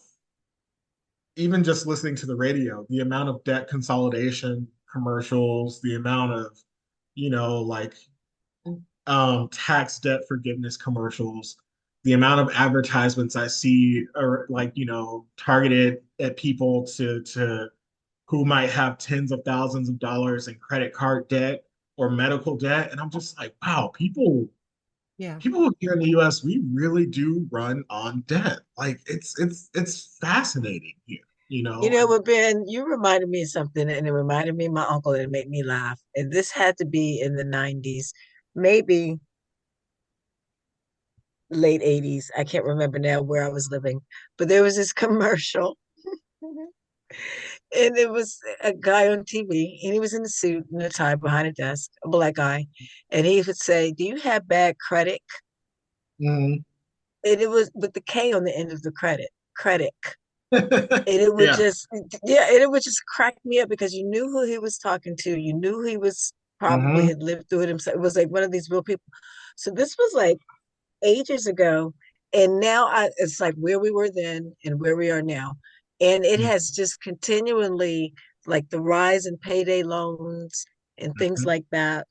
even just listening to the radio, the amount of debt consolidation commercials, the amount of, like tax debt forgiveness commercials, the amount of advertisements I see are like, targeted at people to who might have tens of thousands of dollars in credit card debt or medical debt. And I'm just like, wow, Yeah. people here in the US, we really do run on debt. Like it's fascinating here, and But Ben, you reminded me of something, and it reminded me of my uncle, and it made me laugh. And this had to be in the 90s, maybe late 80s. I can't remember now where I was living, but there was this commercial, and it was a guy on TV, and he was in a suit and a tie behind a desk, a black guy, and he would say, "Do you have bad credit?" Mhm. And it was with the K on the end of the credit. And it would Yeah. just, yeah, and it would just crack me up because you knew who he was talking to. You knew he was probably Hmm. had lived through it himself. It was like one of these real people. So this was like ages ago. And now it's like where we were then and where we are now. And it has just continually, like the rise in payday loans and things like that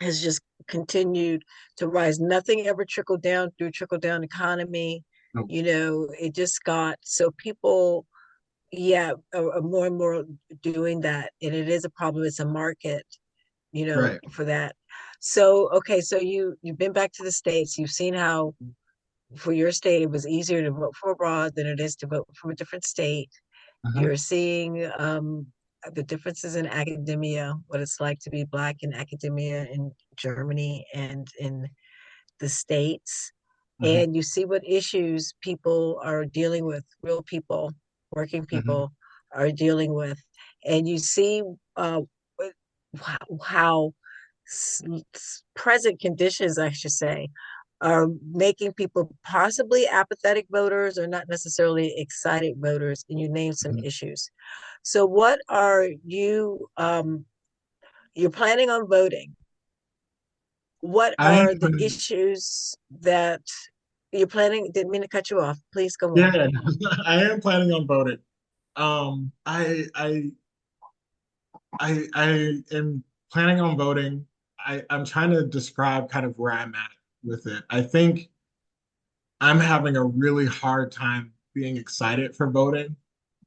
has just continued to rise. Nothing ever trickled down through trickle down economy. It just got so people, yeah, are more and more doing that. And it is a problem. It's a market, Right. for that. So, okay, so you've been back to the States. You've seen how for your state it was easier to vote for abroad than it is to vote from a different state. Uh-huh. You're seeing the differences in academia, what it's like to be Black in academia in Germany and in the States. Uh-huh. And you see what issues people are dealing with, real people, working Uh-huh. people are dealing with. And you see how present conditions, I should say, are making people possibly apathetic voters or not necessarily excited voters. And you name some Uh-huh. issues. So, what are you? You're planning on voting. What I am are the planning, issues that you're planning? Didn't mean to cut you off. Please go on. yeah, I am planning on voting. Um, I I I am planning on voting. I'm trying to describe kind of where I'm at with it. I think I'm having a really hard time being excited for voting.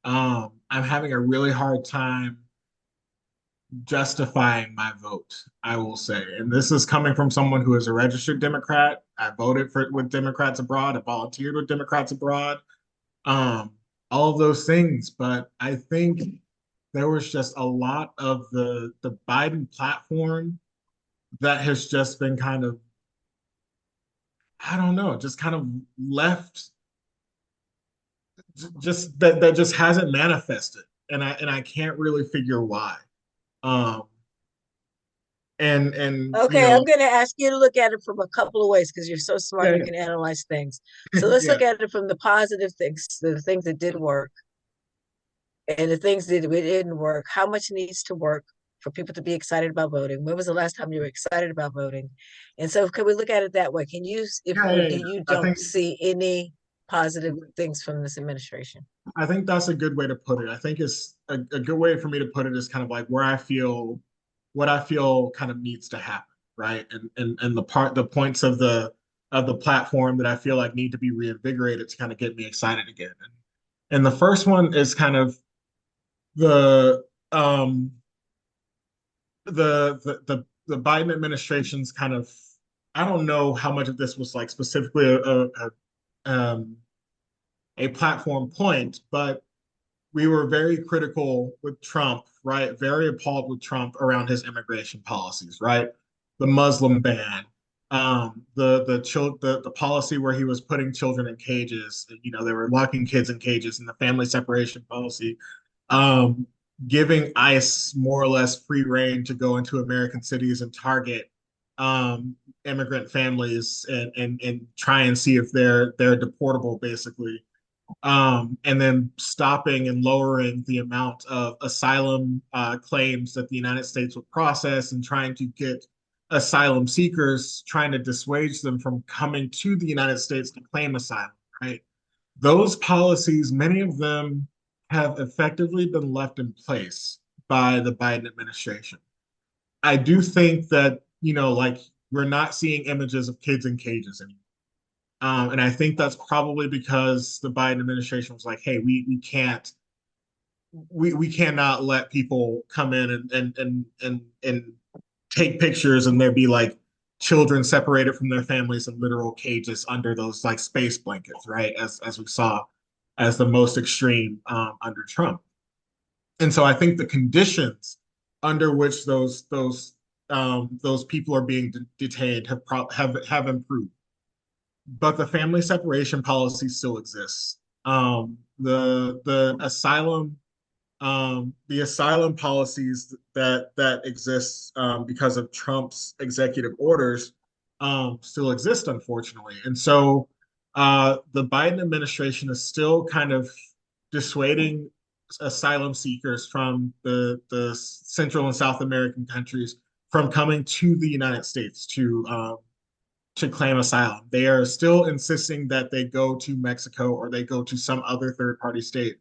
I'm having a really hard time justifying my vote, I will say. And this is coming from someone who is a registered Democrat. I voted for with Democrats abroad. I volunteered with Democrats abroad. Um, all of those things. But I think there was just a lot of the Biden platform that has just been kind of, I don't know, just kind of left, just that just hasn't manifested. And I can't really figure why. Um, and Okay, I'm going to ask you to look at it from a couple of ways because you're so smart, you yeah, can analyze things. So let's yeah, look at it from the positive things, the things that did work, and the things that it didn't work. How much needs to work for people to be excited about voting? When was the last time you were excited about voting? And so, can we look at it that way? Can you, if yeah, yeah, yeah. you I don't think see any positive things from this administration? I think that's a good way to put it. I think it's a good way for me to put it is kind of like where I feel what I feel kind of needs to happen, right? And the points of the platform that I feel like need to be reinvigorated to kind of get me excited again. And the first one is kind of the um the Biden administration's kind of, I don't know how much of this was like specifically um a platform point, but we were very critical with Trump, right? Very appalled with Trump around his immigration policies, right? The Muslim ban, the policy where he was putting children in cages. You know, they were locking kids in cages, and the family separation policy, um, giving ICE more or less free reign to go into American cities and target immigrant families and try and see if they're deportable, basically, and then stopping and lowering the amount of asylum claims that the United States would process and trying to get asylum seekers, trying to dissuade them from coming to the United States to claim asylum, right? Those policies, many of them have effectively been left in place by the Biden administration. I do think that, you know, like we're not seeing images of kids in cages anymore. And I think that's probably because the Biden administration was like, hey, we cannot let people come in and take pictures and there be like children separated from their families in literal cages under those like space blankets, right? As we saw as the most extreme under Trump. And so I think the conditions under which those people are being detained have improved, but the family separation policy still exists. The asylum policies that exists because of Trump's executive orders still exist, unfortunately. And so the Biden administration is still kind of dissuading asylum seekers from the Central and South American countries from coming to the United States to claim asylum. They are still insisting that they go to Mexico or they go to some other third party state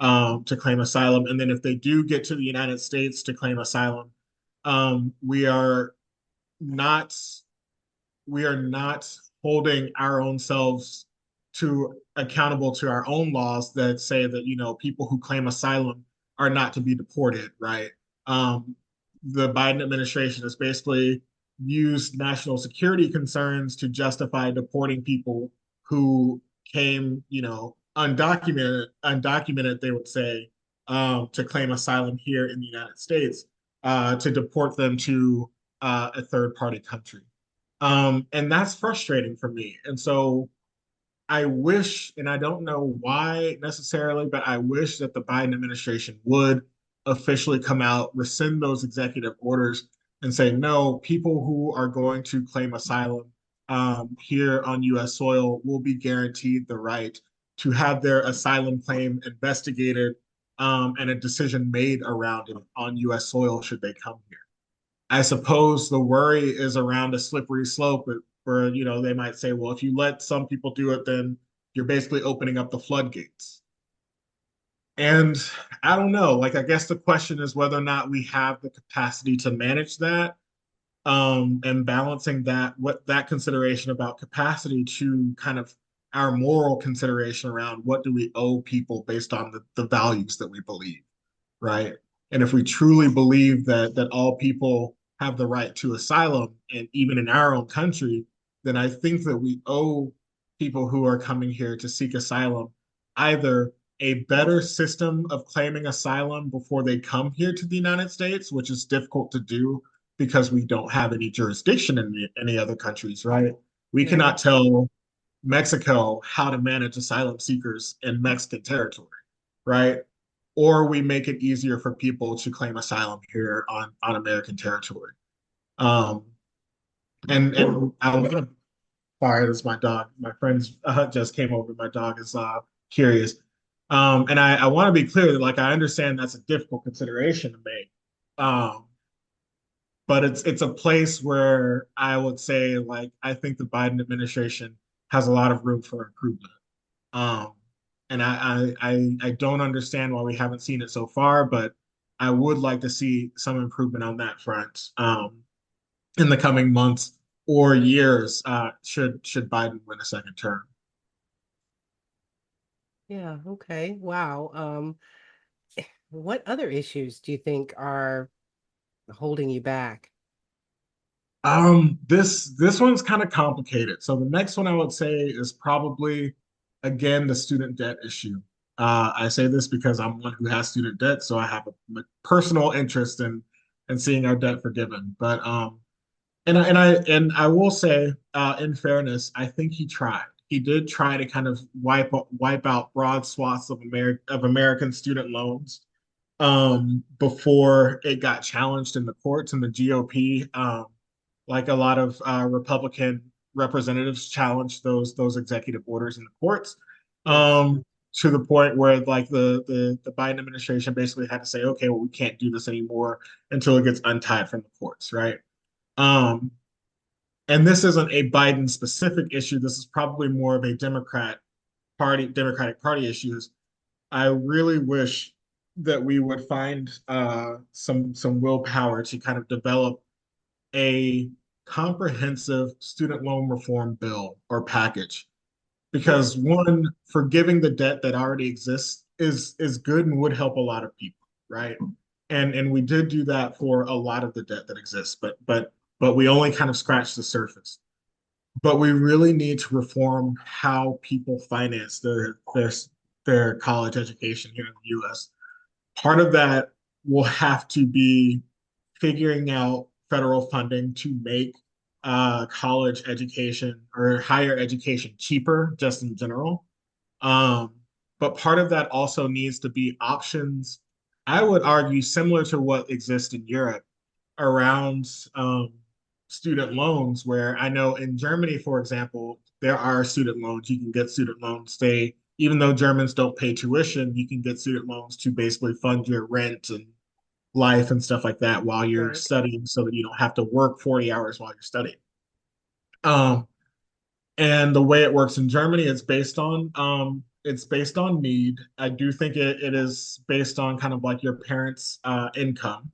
to claim asylum. And then if they do get to the United States to claim asylum, we are not holding our own selves to accountable to our own laws that say that, you know, people who claim asylum are not to be deported, right? Um, the Biden administration has basically used national security concerns to justify deporting people who came, you know, undocumented, they would say, to claim asylum here in the United States, to deport them to a third party country. And that's frustrating for me. And so I wish, and I don't know why necessarily, but I wish that the Biden administration would officially come out, rescind those executive orders, and say, no, people who are going to claim asylum here on US soil will be guaranteed the right to have their asylum claim investigated and a decision made around it on US soil should they come here. I suppose the worry is around a slippery slope where, you know, they might say, well, if you let some people do it, then you're basically opening up the floodgates. And I don't know, like, I guess the question is whether or not we have the capacity to manage that, and balancing that, what that consideration about capacity to kind of our moral consideration around what do we owe people based on the values that we believe, right? And if we truly believe that all people have the right to asylum, and even in our own country, then I think that we owe people who are coming here to seek asylum either a better system of claiming asylum before they come here to the United States, which is difficult to do because we don't have any jurisdiction in any other countries, right? We Right. cannot tell Mexico how to manage asylum seekers in Mexican territory, right? Or we make it easier for people to claim asylum here on American territory. Um, and I want to, sorry, this is my dog. My friends just came over. My dog is curious. And I want to be clear that like I understand that's a difficult consideration to make. Um, but it's a place where I would say like I think the Biden administration has a lot of room for improvement. Um, and I don't understand why we haven't seen it so far, but I would like to see some improvement on that front in the coming months or years, should Biden win a second term. Yeah, okay. Wow. What other issues do you think are holding you back? This one's kind of complicated. So the next one I would say is probably again the student debt issue. I say this because I'm one who has student debt, so I have a personal interest in seeing our debt forgiven. But and I will say, in fairness, I think he tried. He did try to kind of wipe out broad swaths of American student loans before it got challenged in the courts and the GOP. Like a lot of Republican representatives challenged those executive orders in the courts, Yes. to the point where like the Biden administration basically had to say, okay, well, we can't do this anymore until it gets untied from the courts, right? Um, and this isn't a Biden specific issue. This is probably more of a Democratic Party issues. I really wish that we would find some willpower to kind of develop a comprehensive student loan reform bill or package. Yeah. Because one, forgiving the debt that already exists is good and would help a lot of people, right? And we did do that for a lot of the debt that exists, but we only kind of scratched the surface. But we really need to reform how people finance their college education here in the US. Part of that will have to be figuring out federal funding to make college education or higher education cheaper, just in general. Um, but part of that also needs to be options, I would argue, similar to what exists in Europe around student loans, where I know in Germany, for example, there are student loans. You can get student loans. Even though Germans don't pay tuition, you can get student loans to basically fund your rent and life and stuff like that while you're Right. studying so that you don't have to work 40 hours while you're studying. Um, and the way it works in Germany, it's based on need. I do think it is based on kind of like your parents' income,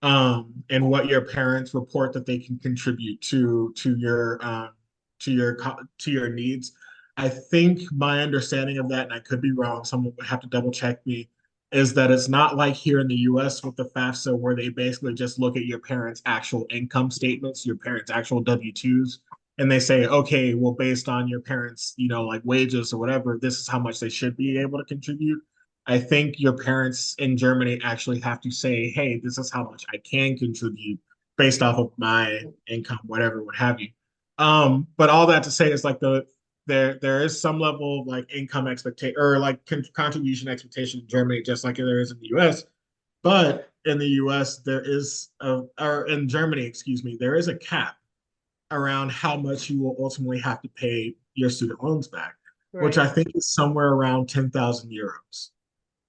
and what your parents report that they can contribute to your needs. I think my understanding of that, and I could be wrong, someone would have to double check me, is that it's not like here in the US with the FAFSA where they basically just look at your parents' actual income statements, your parents' actual W-2s, and they say, okay, well, based on your parents, like wages or whatever, this is how much they should be able to contribute. I think your parents in Germany actually have to say, hey, this is how much I can contribute based off of my income, whatever, what have you. But all that to say is like there is some level of like income expectation or like contribution expectation in Germany, just like there is in the US. But in the US, or in Germany, excuse me, there is a cap around how much you will ultimately have to pay your student loans back, which I Right. think is somewhere around 10,000 euros.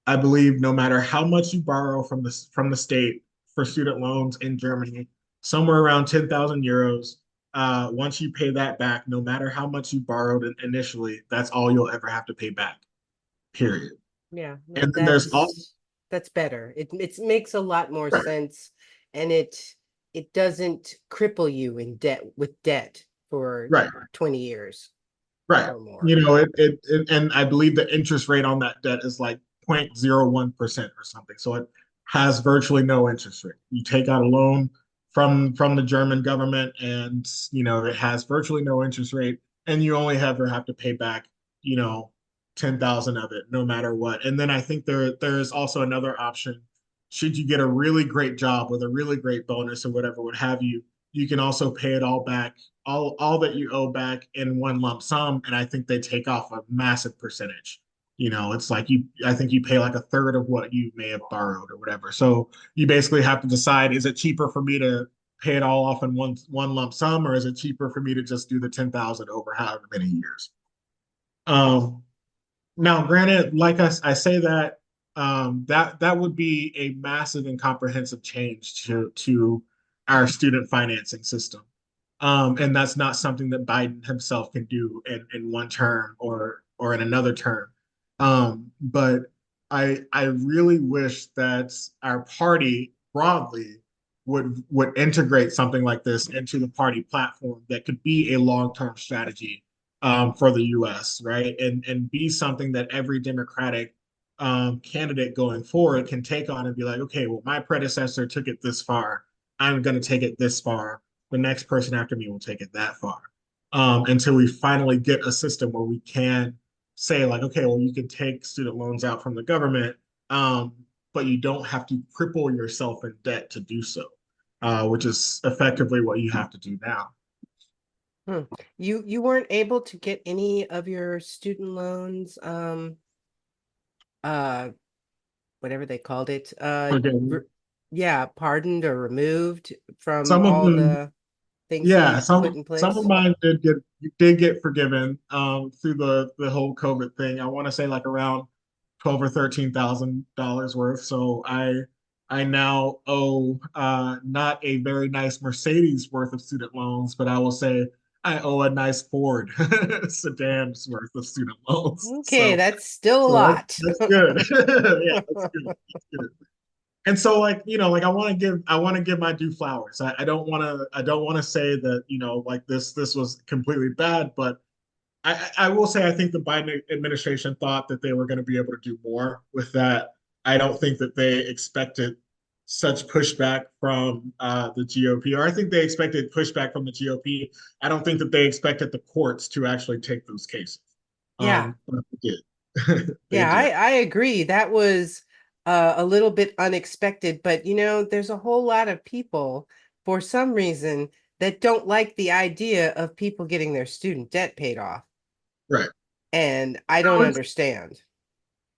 I believe no matter how much you borrow from the state for student loans in Germany, somewhere around 10,000 euros. Once you pay that back, no matter how much you borrowed initially, that's all you'll ever have to pay back. Period. Yeah. And That then there's all that's better. It makes a lot more right, sense, and it doesn't cripple you in debt with debt for right, 20 years. Right. or more. You know, and I believe the interest rate on that debt is like 0.01% or something. So it has virtually no interest rate. You take out a loan from the German government and, you know, it has virtually no interest rate and you only ever have to pay back, you know, 10,000 of it no matter what. And then I think there's also another option. Should you get a really great job with a really great bonus or whatever, what have you, you can also pay it all back all that you owe back in one lump sum, and I think they take off a massive percentage. You know, it's like I think you pay like a third of what you may have borrowed or whatever. So you basically have to decide, is it cheaper for me to pay it all off in one lump sum, or is it cheaper for me to just do the 10,000 over however many years? Um, Now, granted, like I say that that would be a massive and comprehensive change to our student financing system. And that's not something that Biden himself can do in one term or in another term. But I really wish that our party broadly would integrate something like this into the party platform that could be a long-term strategy for the U.S., right? And be something that every Democratic candidate going forward can take on and be like, okay, well, my predecessor took it this far. I'm going to take it this far. The next person after me will take it that far, until we finally get a system where we can say like, okay, well, you can take student loans out from the government, but you don't have to cripple yourself in debt to do so, which is effectively what you have to do now. Hmm. You weren't able to get any of your student loans, uh, whatever they called it, Okay. yeah, pardoned or removed from Some of all them, the things that yeah, you put in some of place? mine did get forgiven through the whole COVID thing. I want to say like around 12 or $13,000 worth. So I now owe not a very nice Mercedes worth of student loans, but I will say I owe a nice Ford sedan's worth of student loans. Okay, that's still a So lot. that's good. Yeah, that's good. That's good. And so like, you know, like I want to give my due flowers. I don't want to say that, you know, like this was completely bad, but I will say I think the Biden administration thought that they were going to be able to do more with that. I don't think that they expected such pushback from the GOP, or I think they expected pushback from the GOP. I don't think that they expected the courts to actually take those cases. Yeah. But they did. They Yeah, did. I agree. That was a little bit unexpected, but there's a whole lot of people for some reason that don't like the idea of people getting their student debt paid off. Right. And I don't No, understand.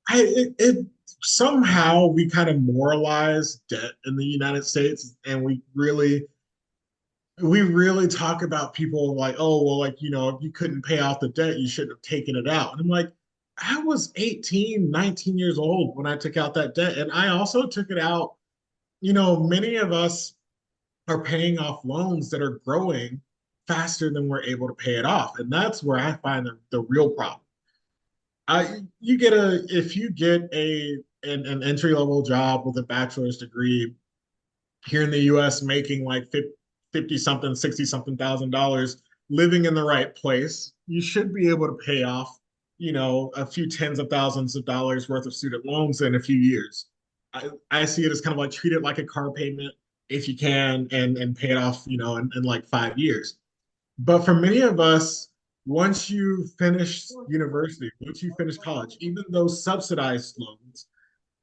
it somehow we kind of moralize debt in the United States, and we really talk about people like, oh, well, like, you know, if you couldn't pay off the debt, you shouldn't have taken it out. And I'm like, I was 18, 19 years old when I took out that debt. And I also took it out. You know, many of us are paying off loans that are growing faster than we're able to pay it off. And that's where I find the real problem. If you get an entry level job with a bachelor's degree here in the US making like 50 something, 60 something $1,000, living in the right place, you should be able to pay off, you know, a few tens of thousands of dollars worth of student loans in a few years. I see it as kind of like treat it like a car payment if you can and pay it off, you know, in like 5 years. But for many of us, once you finish university, once you finish college, even those subsidized loans,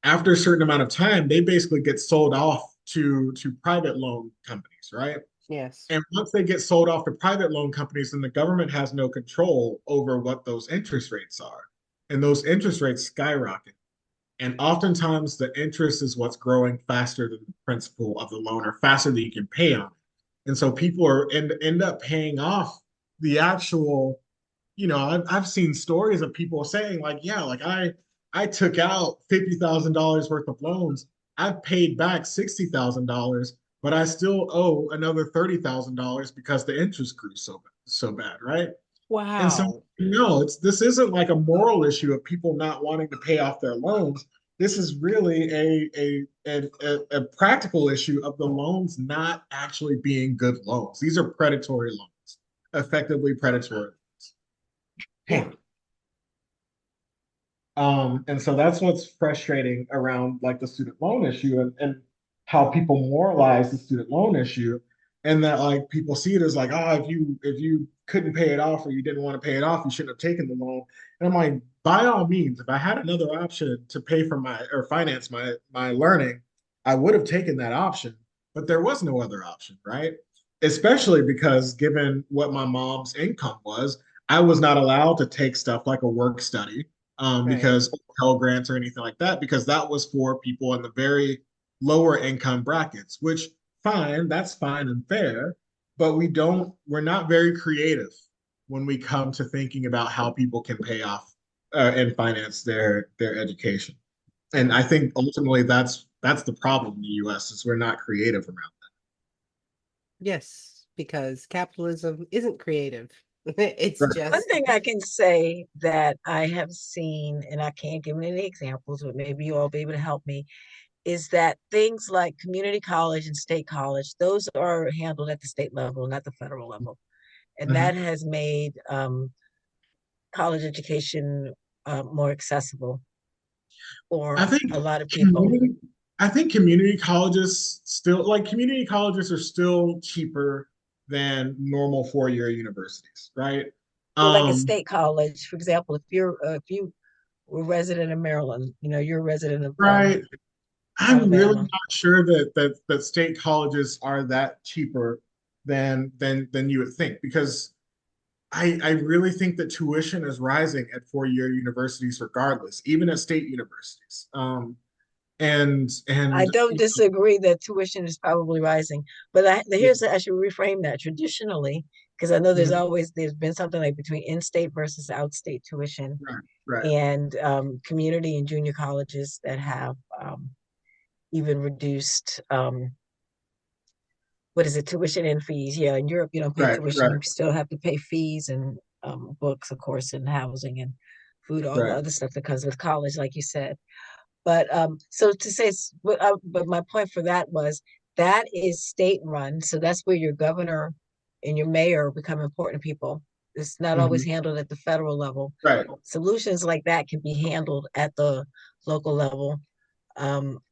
after a certain amount of time, they basically get sold off to private loan companies, right? Yes. And once they get sold off to private loan companies, then the government has no control over what those interest rates are. And those interest rates skyrocket. And oftentimes the interest is what's growing faster than the principal of the loan or faster than you can pay on. And so people end up paying off the actual, you know, I've seen stories of people saying like, yeah, like I took out $50,000 worth of loans. I've paid back $60,000, but I still owe another $30,000 because the interest grew so bad, right? And so Wow. no, this isn't like a moral issue of people not wanting to pay off their loans. This is really a practical issue of the loans not actually being good loans. These are predatory loans, effectively predatory. payment. And so that's what's frustrating around like the student loan issue and how people moralize the student loan issue, and that like people see it as like, oh, if you couldn't pay it off or you didn't want to pay it off, you shouldn't have taken the loan. And I'm like, by all means, if I had another option to pay for my or finance my learning, I would have taken that option. But there was no other option, right? Especially because given what my mom's income was, I was not allowed to take stuff like a work study Right. because Pell Grants or anything like that, because that was for people in the very lower income brackets, which fine, that's fine and fair, but we're not very creative when we come to thinking about how people can pay off and finance their education. And I think ultimately that's the problem in the US is we're not creative around Yes, because capitalism isn't creative. It's that. Right. One just thing I can say that I have seen, and I can't give any examples, but maybe you all be able to help me, is that things like community college and state college, those are handled at the state level, not the federal level. And Mhm. that has made college education more accessible I for think a lot of people. community I think community colleges still like community colleges are still cheaper than normal four-year universities, right? Well, like a Um, state college, for example, if you were a resident of Maryland, you're a resident of right. I'm really Alabama. not sure that state colleges are that cheaper than you would think because I really think that tuition is rising at four-year universities regardless, even at state universities. I And don't disagree that tuition is probably rising, but I should reframe that traditionally, because I know Mhm. there's been something like between in-state versus out-state tuition, Right, right, and community and junior colleges that have even reduced what is it, tuition and fees. Yeah, in Europe you don't pay right, tuition, right, you still have to pay fees and books, of course, and housing and food, all the right. other stuff that comes with college, like you said. But so to say, but my point for that was that is state run. So that's where your governor and your mayor become important people. It's not always Mhm. handled at the federal level. Right. Solutions like that can be handled at the local level,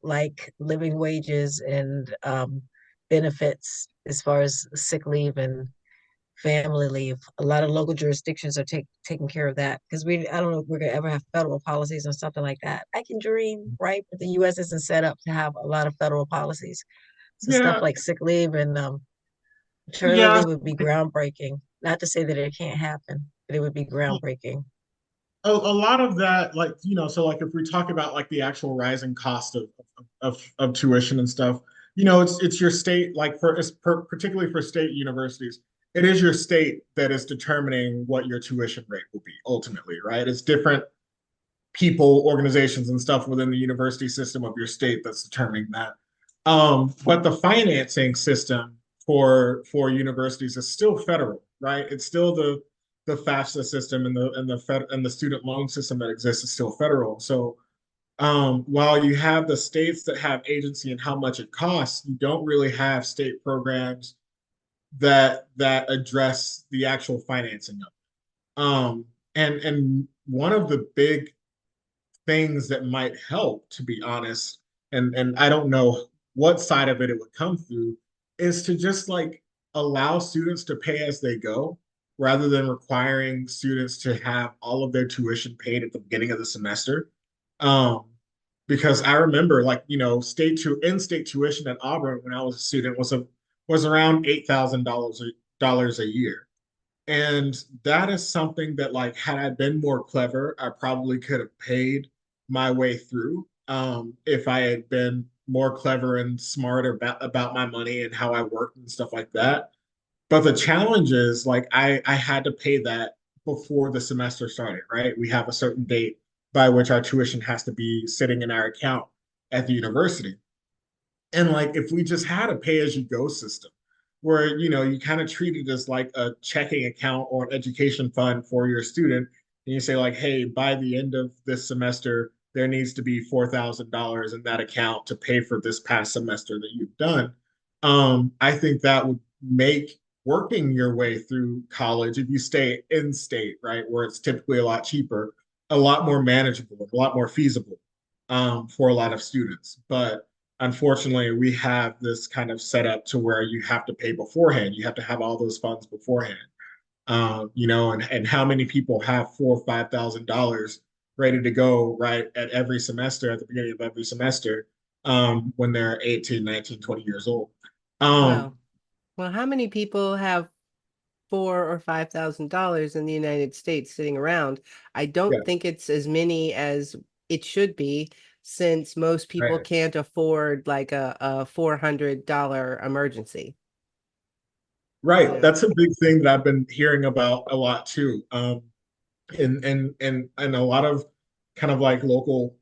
like living wages and benefits as far as sick leave and family leave. A lot of local jurisdictions are taking care of that because I don't know if we're gonna ever have federal policies on something like that. I can dream, right? But the US isn't set up to have a lot of federal policies. So stuff Yeah, like sick leave and maternity yeah. leave would be groundbreaking. Not to say that it can't happen, but it would be groundbreaking. A lot of that, like, so like if we talk about like the actual rising cost of tuition and stuff, it's your state, like particularly for state universities, it is your state that is determining what your tuition rate will be ultimately, right? It's different people, organizations, and stuff within the university system of your state that's determining that. But the financing system for universities is still federal, right? It's still the FAFSA system and the student loan system that exists is still federal. So while you have the states that have agency in how much it costs, you don't really have state programs that address the actual financing of it. And one of the big things that might help, to be honest, and I don't know what side of it would come through, is to just like allow students to pay as they go rather than requiring students to have all of their tuition paid at the beginning of the semester. Um, because I remember like, in-state tuition at Auburn when I was a student was around $8,000 a year. And that is something that, like, had I been more clever, I probably could have paid my way through. If I had been more clever and smart about my money and how I worked and stuff like that. But the challenge is, like, I had to pay that before the semester started, right? We have a certain date by which our tuition has to be sitting in our account at the university. And like if we just had a pay-as-you-go system where you kind of treat it as like a checking account or an education fund for your student, and you say like, hey, by the end of this semester, there needs to be $4,000 in that account to pay for this past semester that you've done. I think that would make working your way through college, if you stay in state, right, where it's typically a lot cheaper, a lot more manageable, a lot more feasible for a lot of students. But unfortunately, we have this kind of setup to where you have to pay beforehand. You have to have all those funds beforehand. You know, and how many people have $4,000 or $5,000 ready to go right at every semester, at the beginning of every semester, when they're 18, 19, 20 years old. Um, Well, well, how many people have $4,000 or $5,000 in the United States sitting around? I yeah, don't think it's as many as it should be, since most people right. can't afford like a $400 emergency, you Right. know? That's a big thing that I've been hearing about a lot too. And a lot of kind of like local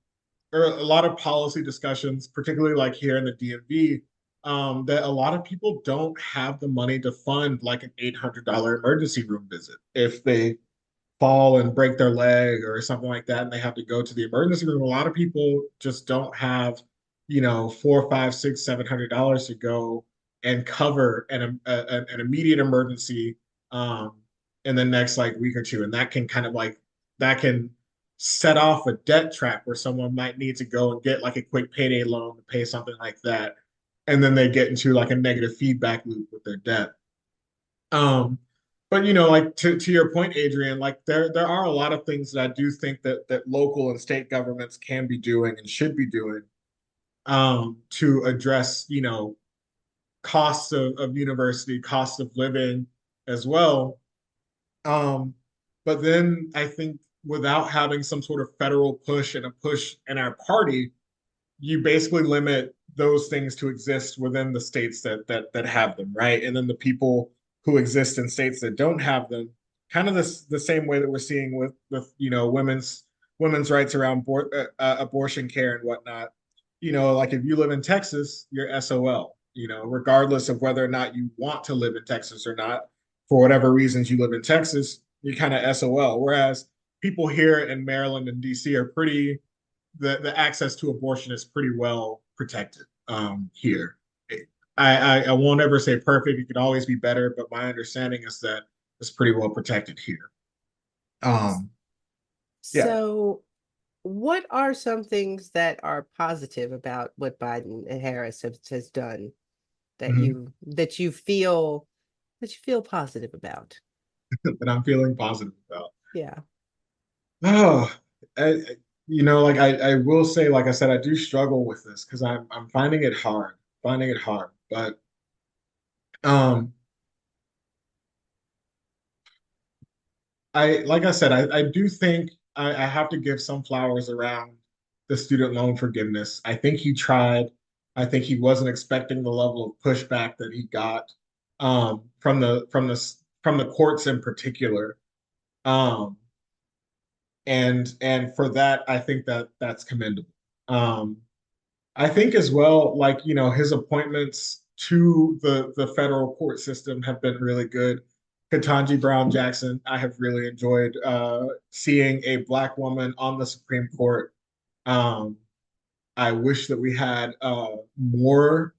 or a lot of policy discussions, particularly like here in the DMV, that a lot of people don't have the money to fund like an $800 emergency room visit if they fall and break their leg or something like that, and they have to go to the emergency room. A lot of people just don't have, you know, four, five, six, $700 to go and cover an immediate emergency in the next like week or two, and that can kind of like that can set off a debt trap where someone might need to go and get like a quick payday loan to pay something like that, and then they get into like a negative feedback loop with their debt. Um, but you know, like to your point, Adrian, like there are a lot of things that I do think that local and state governments can be doing and should be doing to address, you know, costs of university, costs of living as well. Um, but then I think without having some sort of federal push and a push in our party, you basically limit those things to exist within the states that have them, right? And then the people who exist in states that don't have them, kind of the same way that we're seeing with you know women's rights around abortion care and whatnot. You know, like if you live in Texas, you're SOL. You know, regardless of whether or not you want to live in Texas or not, for whatever reasons you live in Texas, you're kind of SOL. Whereas people here in Maryland and DC are pretty the access to abortion is pretty well protected here. I won't ever say perfect. It could always be better, but my understanding is that it's pretty well protected here. Um, yeah. So, what are some things that are positive about what Biden and Harris has done that Mhm. you feel positive about? That I'm feeling positive about. Yeah. Oh, you know, like I will say, like I said, I do struggle with this because I'm finding it hard. But um, like I said, I do think I have to give some flowers around the student loan forgiveness. I think he tried. I think he wasn't expecting the level of pushback that he got from the courts in particular. Um, and for that, I think that's commendable. Um, I think as well, like, you know, his appointments to the federal court system have been really good. Ketanji Brown Jackson, I have really enjoyed seeing a Black woman on the Supreme Court. Um, I wish that we had more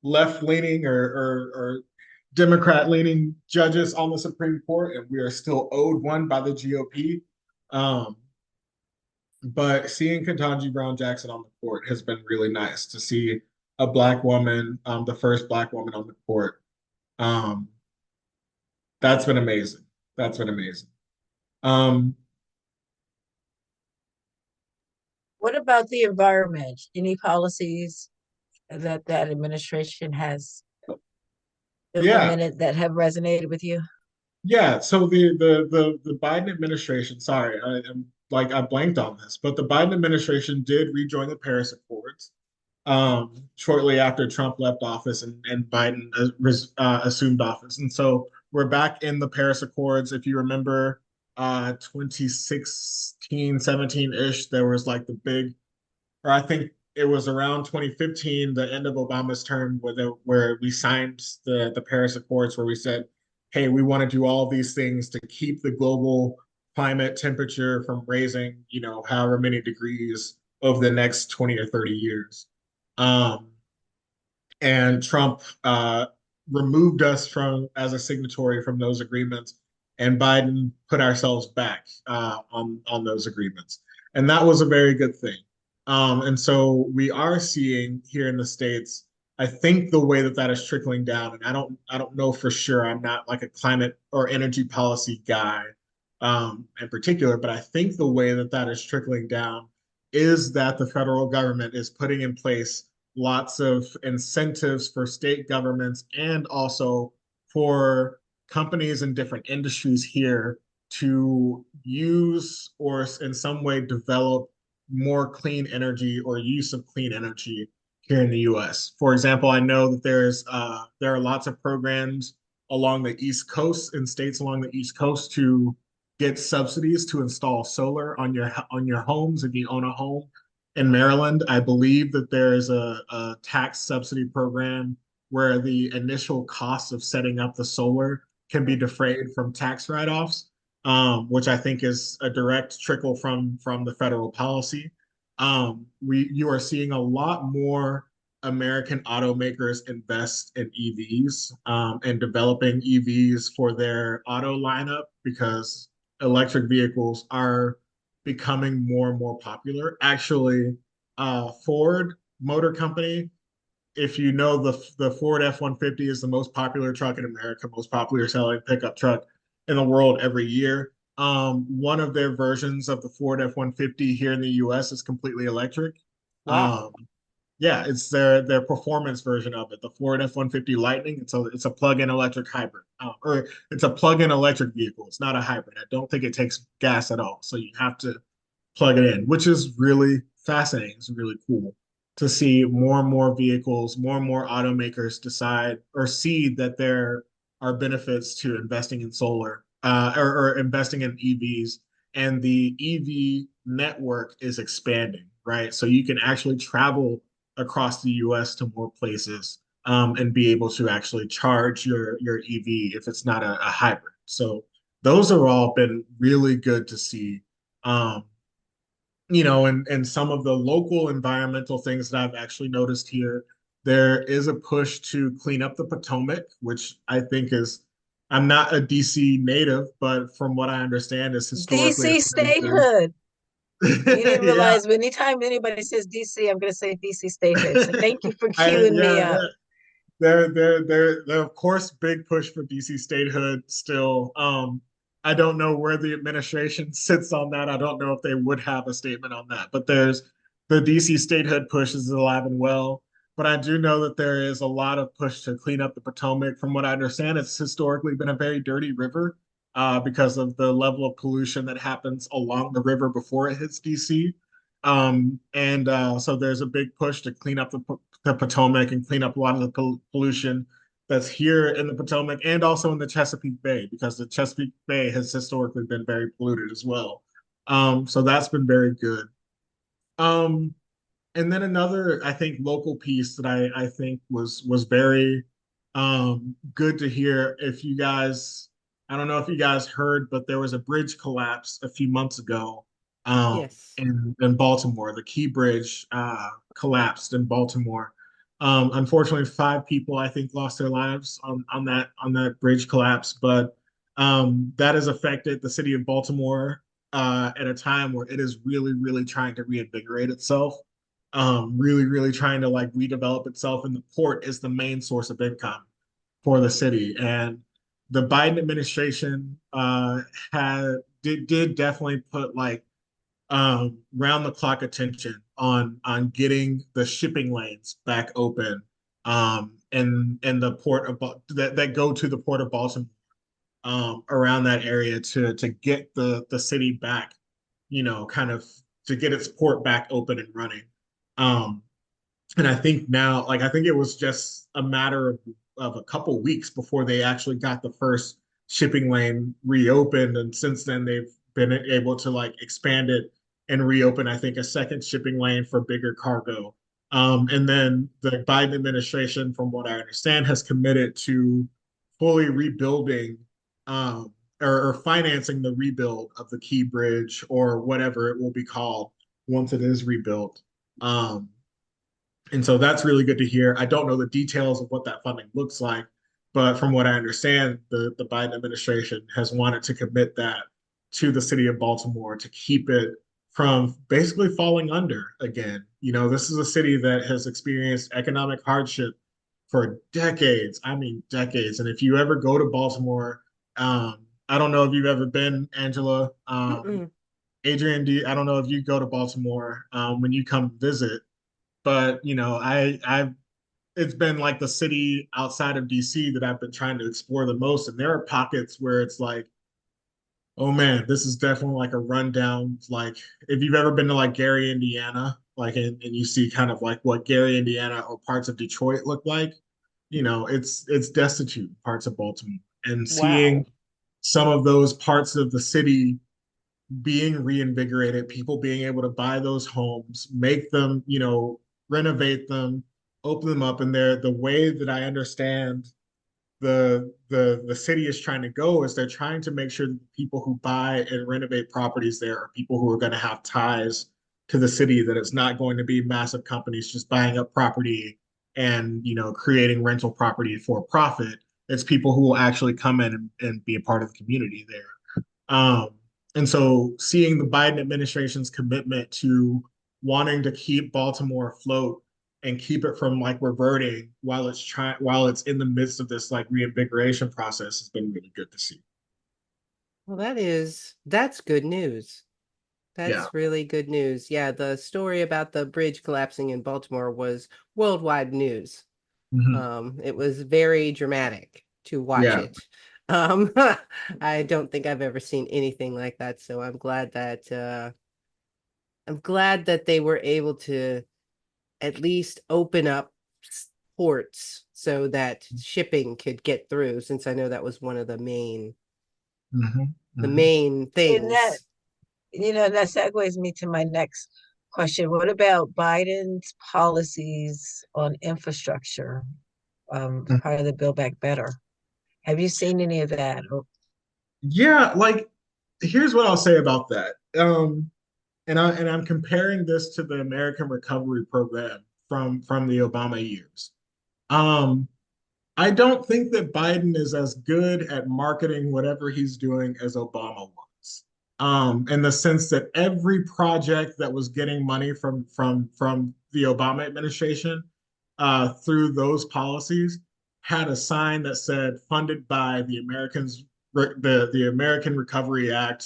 left-leaning or Democrat-leaning judges on the Supreme Court, and we are still owed one by the GOP. Um, but seeing Ketanji Brown Jackson on the court has been really nice to see a Black woman, the first Black woman on the court. Um, that's been amazing. That's been amazing. Um, What about the environment? Any policies that that administration has yeah, implemented that have resonated with you? yeah. So the Biden administration, sorry, am like I blanked on this, but the Biden administration did rejoin the Paris Accords shortly after Trump left office and Biden assumed office. And so we're back in the Paris Accords. If you remember 2016, 17-ish, there was like the big, or I think it was around 2015, the end of Obama's term, where we signed the Paris Accords, where we said, hey, we want to do all these things to keep the global climate temperature from raising, you know, however many degrees over the next 20 or 30 years. Um, and Trump removed us from as a signatory from those agreements, and Biden put ourselves back on those agreements, and that was a very good thing. And so we are seeing here in the States, I think the way that that is trickling down, and I don't know for sure. I'm not like a climate or energy policy guy in particular, but I think the way that that is trickling down is that the federal government is putting in place lots of incentives for state governments and also for companies in different industries here to use or in some way develop more clean energy or use of clean energy here in the US. For example, I know that there are lots of programs along the East Coast in states along the East Coast to get subsidies to install solar on your homes if you own a home. In Maryland, I believe that there is a tax subsidy program where the initial cost of setting up the solar can be defrayed from tax write-offs, which I think is a direct trickle from the federal policy. You are seeing a lot more American automakers invest in EVs and developing EVs for their auto lineup because electric vehicles are becoming more and more popular. Actually, Ford Motor Company, if you know the Ford F-150 is the most popular truck in America, most popular selling pickup truck in the world every year. One of their versions of the Ford F-150 here in the US is completely electric. Wow. Um, yeah, it's their performance version of it. The Ford F-150 Lightning. It's a plug-in electric hybrid, or it's a plug-in electric vehicle. It's not a hybrid. I don't think it takes gas at all. So you have to plug it in, which is really fascinating. It's really cool to see more and more vehicles, more and more automakers decide or see that there are benefits to investing in solar or investing in EVs, and the EV network is expanding, right? So you can actually travel across the US to more places and be able to actually charge your EV if it's not a hybrid. So those have all been really good to see. Um, and some of the local environmental things that I've actually noticed here, there is a push to clean up the Potomac, which I think is, I'm not a DC native, but from what I understand, is historically a DC pretty good. statehood. You didn't Yeah, realize anytime anybody says DC, I'm going to say DC statehood. So thank you for I queuing me yeah, up. they're of course big push for DC statehood still. I don't know where the administration sits on that. I don't know if they would have a statement on that. But there's the DC statehood push is alive and well. But I do know that there is a lot of push to clean up the Potomac. From what I understand, it's historically been a very dirty river because of the level of pollution that happens along the river before it hits DC. And so there's a big push to clean up the Potomac and clean up a lot of the pollution that's here in the Potomac and also in the Chesapeake Bay because the Chesapeake Bay has historically been very polluted as well. So that's been very good. Um, and then another, I think, local piece that I think was very good to hear. If you guys, I don't know if you guys heard, but there was a bridge collapse a few months ago Yes. in Baltimore. The Key Bridge collapsed in Baltimore. Unfortunately, five people I think lost their lives on that bridge collapse, but that has affected the city of Baltimore at a time where it is really, really trying to reinvigorate itself, really, really trying to like redevelop itself. And the port is the main source of income for the city. And the Biden administration did definitely put like round the clock attention on getting the shipping lanes back open and the port of that go to the port of Baltimore around that area to get the city back, kind of to get its port back open and running. Um, and I think now, like I think it was just a matter of a couple weeks before they actually got the first shipping lane reopened, and since then they've been able to like expand it and reopen, I think, a second shipping lane for bigger cargo. And then the Biden administration, from what I understand, has committed to fully rebuilding um, or financing the rebuild of the Key Bridge or whatever it will be called once it is rebuilt. Um, and so that's really good to hear. I don't know the details of what that funding looks like, But from what I understand, the Biden administration has wanted to commit that to the city of Baltimore to keep it from basically falling under again. This is a city that has experienced economic hardship for decades. I mean, decades. And if you ever go to Baltimore, I don't know if you've ever been, Angela. Mm-mm. Adrian, I don't know if you go to Baltimore when you come visit, but I've it's been like the city outside of DC that I've been trying to explore the most. And there are pockets where it's like, oh man, this is definitely like a rundown. Like if you've ever been to like Gary, Indiana, like and you see kind of like what Gary, Indiana or parts of Detroit look like, it's destitute parts of Baltimore. And Wow. seeing some of those parts of the city being reinvigorated, people being able to buy those homes, make them, renovate them, open them up. And the way that I understand the city is trying to go is they're trying to make sure that the people who buy and renovate properties there are people who are going to have ties to the city, that it's not going to be massive companies just buying up property and creating rental property for profit. It's people who will actually come in and be a part of the community there. And so seeing the Biden administration's commitment to wanting to keep Baltimore afloat and keep it from like reverting while it's in the midst of this like reinvigoration process has been really good to see. Well, that's good news. Yeah. That's really good news. Yeah, the story about the bridge collapsing in Baltimore was worldwide news. Mhm. It was very dramatic to watch Yeah. it. I don't think I've ever seen anything like that, so I'm glad that they were able to at least open up ports so that shipping could get through, since I know that was one of Mhm. the Mhm. main And that, things. that segues me to my next question. What about Biden's policies on infrastructure, part of the Build Back Better? Have you seen any of that? Yeah, like here's what I'll say about that. And I'm comparing this to the American Recovery Program from the Obama years. Um, I don't think that Biden is as good at marketing whatever he's doing as Obama was. In the sense that every project that was getting money from the Obama administration through those policies had a sign that said funded by the American Recovery Act,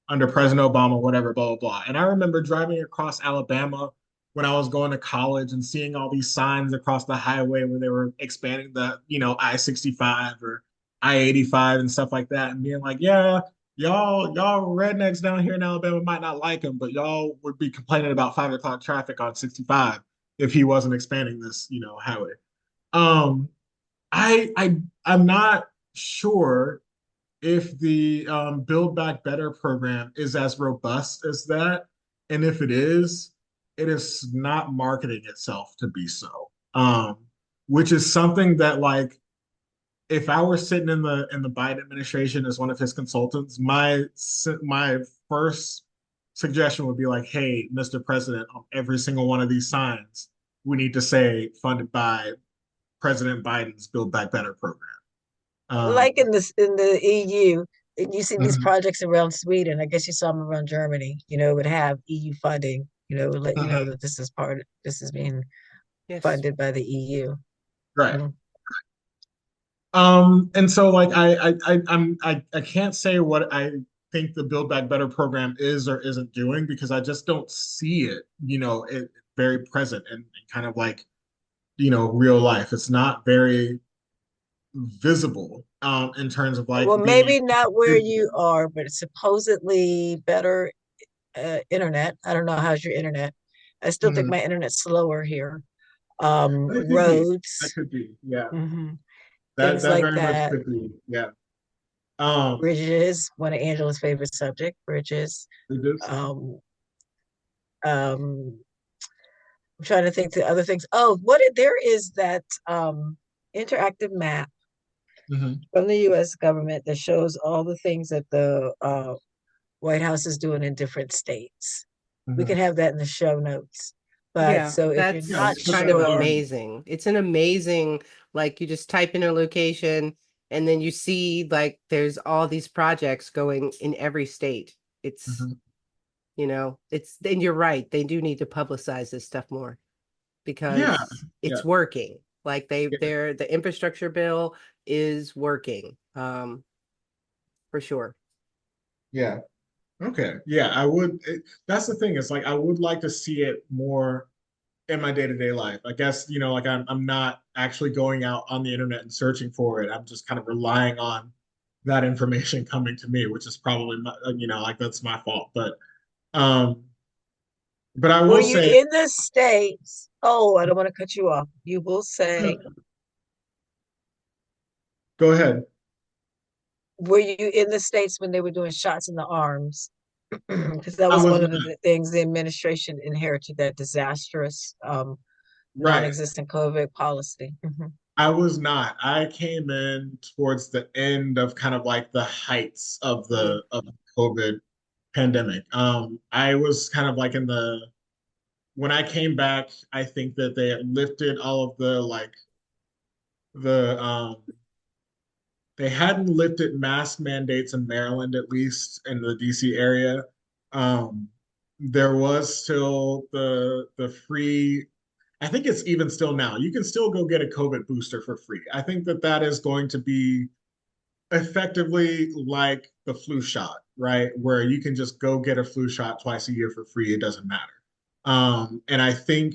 under President Obama, whatever, blah, blah, blah. And I remember driving across Alabama when I was going to college and seeing all these signs across the highway where they were expanding the, I-65 or I-85 and stuff like that, and being like, yeah, y'all rednecks down here in Alabama might not like him, but y'all would be complaining about 5 o'clock traffic on 65 if he wasn't expanding this, highway. Um, I'm not sure if the Build Back Better program is as robust as that, and if it is not marketing itself to be so. Which is something that like if I were sitting in the Biden administration as one of his consultants, my first suggestion would be like, hey, Mr. President, on every single one of these signs, we need to say funded by President Biden's Build Back Better program. Like Um, in the EU, and you see these mhm, projects around Sweden. I guess you saw them around Germany. Would have EU funding. Would let you know mhm, that this is being Yes. funded by the EU. right. Mhm. And so like I can't say what I think the Build Back Better program is or isn't doing because I just don't see it, very present and kind of like, real life. It's not very visible in terms of Well, like being maybe not where able you are, but it's supposedly better internet. I don't know how's your internet. I still think Mhm. my internet's slower here. It could be. That Roads, could be. Yeah. mhm, That things that like very much that. could be. Yeah. Um, Bridges, one of Angela's favorite subject, bridges. it is. Um, um, I'm trying to think the other things. Oh, there is that interactive map Mhm. from the US government that shows all the things that the White House is doing in different states. We Mhm. can have that in the show notes. But Yeah, so if you're Yeah, not we'll that's put kind that of in the show sure, notes. amazing. It's an amazing Like you just type in a location and then you see like there's all these projects going in every state. It's, Mhm. it's, and you're right. They do need to publicize this stuff more Yeah, because yeah, it's working. Like yeah, the infrastructure bill is working, for sure. yeah. Okay. Yeah, that's the thing. It's like I would like to see it more in my day-to-day life. I guess, like I'm not actually going out on the internet and searching for it. I'm just kind of relying on that information coming to me, which is probably like that's my fault. Um, but I Were will you say, in the States? Oh, I don't want to cut you off. You will say, go ahead. were you in the States when they were doing shots in the arms? Because that I was was one of not, the things the administration inherited, that disastrous, right. non-existent COVID policy. I was not. I came in towards the end of kind of like the heights of Mm. the COVID pandemic. I was kind of like when I came back, I think that they had lifted all of the they hadn't lifted mask mandates in Maryland, at least in the DC area. Um, there was still the free. I think it's even still now. You can still go get a COVID booster for free. I think that that is going to be effectively like the flu shot, right? Where you can just go get a flu shot twice a year for free. It doesn't matter. And I think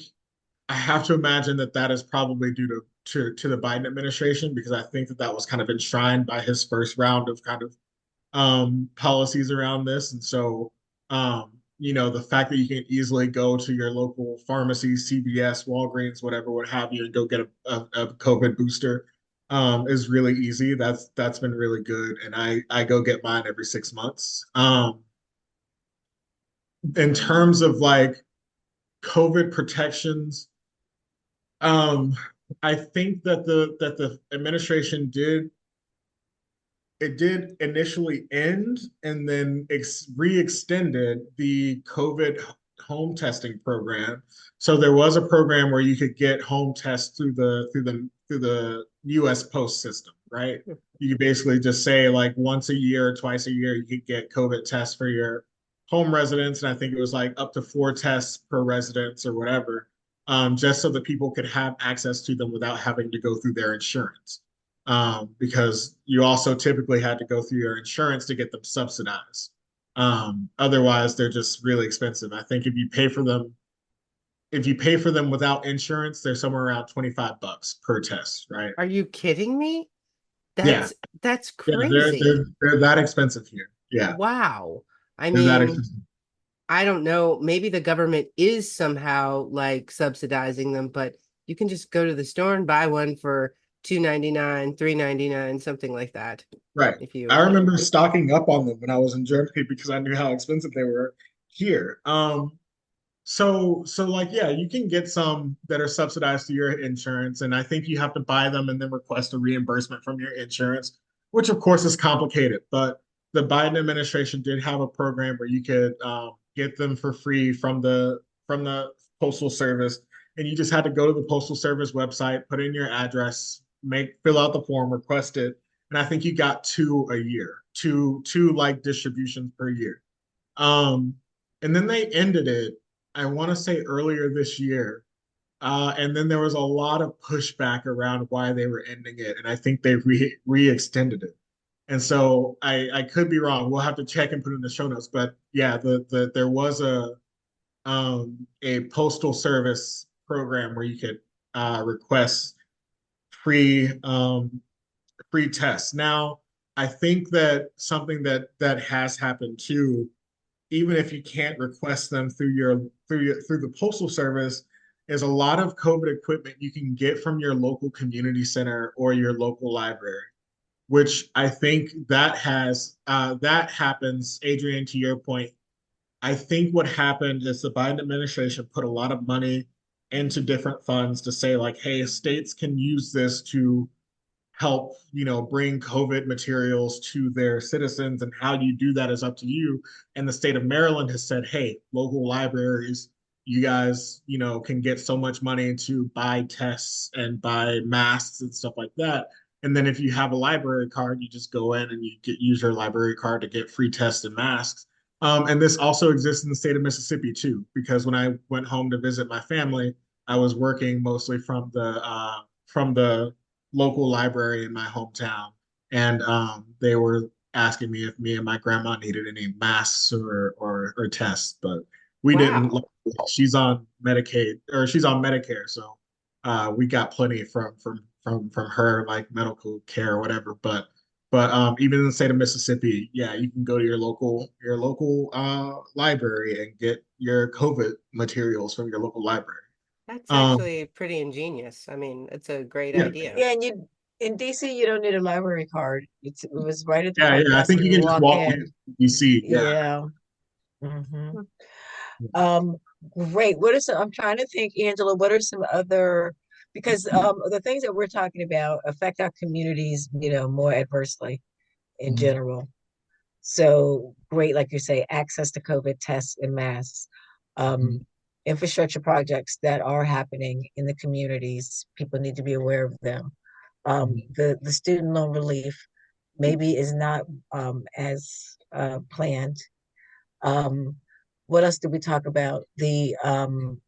I have to imagine that that is probably due to the Biden administration because I think that that was kind of enshrined by his first round of kind of policies around this. And so, the fact that you can easily go to your local pharmacy, CVS, Walgreens, whatever, what have you, and go get a COVID booster is really easy. That's been really good. And I go get mine every 6 months. In terms of like COVID protections, um, I think that the administration did initially end and then re-extended the COVID home testing program. So there was a program where you could get home tests through the US Post system, right? You could basically just say like once a year or twice a year you could get COVID tests for your home residents, and I think it was like up to 4 tests per residence or whatever, just so that people could have access to them without having to go through their insurance, because you also typically had to go through your insurance to get them subsidized. Otherwise, they're just really expensive. I think if you pay for them without insurance, they're somewhere around $25 per test, right? Are you kidding me? Yeah, That's yeah, they're crazy. they're they're that expensive here. Yeah, Wow. I they're that mean, expensive. I don't know. Maybe the government is somehow like subsidizing them, but you can just go to the store and buy one for 2.99, 3.99, something like that. Right. If I you remember stocking up on them when I was in Germany because I knew how expensive they were here. So like yeah, you can get some that are subsidized through your insurance, and I think you have to buy them and then request a reimbursement from your insurance, which of course is complicated. But the Biden administration did have a program where you could get them for free from the Postal Service, and you just had to go to the Postal Service website, put in your address, fill out the form, request it, and I think you got two a year, two like distributions per year. Um, and then they ended it, I want to say earlier this year. And then there was a lot of pushback around why they were ending it. And I think they re-extended it. And so I could be wrong. We'll have to check and put it in the show notes. But yeah, there was a postal service program where you could request free free tests. Now, I think that something that has happened too, even if you can't request them through the postal service, is a lot of COVID equipment you can get from your local community center or your local library, which I think that happens. Adrian, to your point, I think what happened is the Biden administration put a lot of money into different funds to say like, hey, states can use this to help, bring COVID materials to their citizens, and how you do that is up to you. And the state of Maryland has said, hey, local libraries, you guys, can get so much money to buy tests and buy masks and stuff like that. And then if you have a library card, you just go in and use your library card to get free tests and masks. And this also exists in the state of Mississippi too, because when I went home to visit my family, I was working mostly from the local library in my hometown, and they were asking me if me and my grandma needed any masks or tests, but we didn't. Wow. She's on Medicaid, or she's on Medicare, so we got plenty from her, like medical care or whatever. But even in the state of Mississippi, yeah, you can go to your local library and get your COVID materials from your local library. That's Um, actually pretty ingenious. I mean, it's a great yeah, idea. Yeah, and you in DC, you don't need a library card. It was right at the yeah, front yeah. I desk think when you you can just walk walk in. in. You see, yeah. Yeah. hmm Um, Great. What are some, I'm trying to think, Angela, what are some other, because the things that we're talking about affect our communities, more adversely in Mhm, general. So great, like you say, access to COVID tests and masks, mhm, um, infrastructure projects that are happening in the communities. People need to be aware of them. mhm, The student loan relief maybe is not as planned. Um, what else did we talk about? And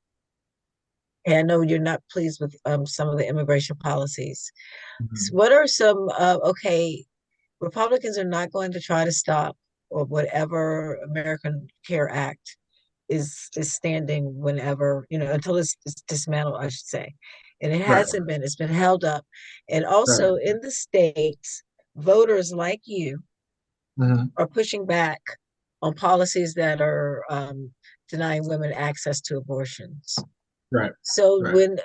I know you're not pleased with some of the immigration policies. mhm. What are some, okay, Republicans are not going to try to stop or whatever American Care Act is standing whenever, until it's dismantled, I should say. And it Right, hasn't been, it's been held up. And right. also in the states, voters like you Mhm, are pushing back on policies that are denying women access to abortions. right, So right. when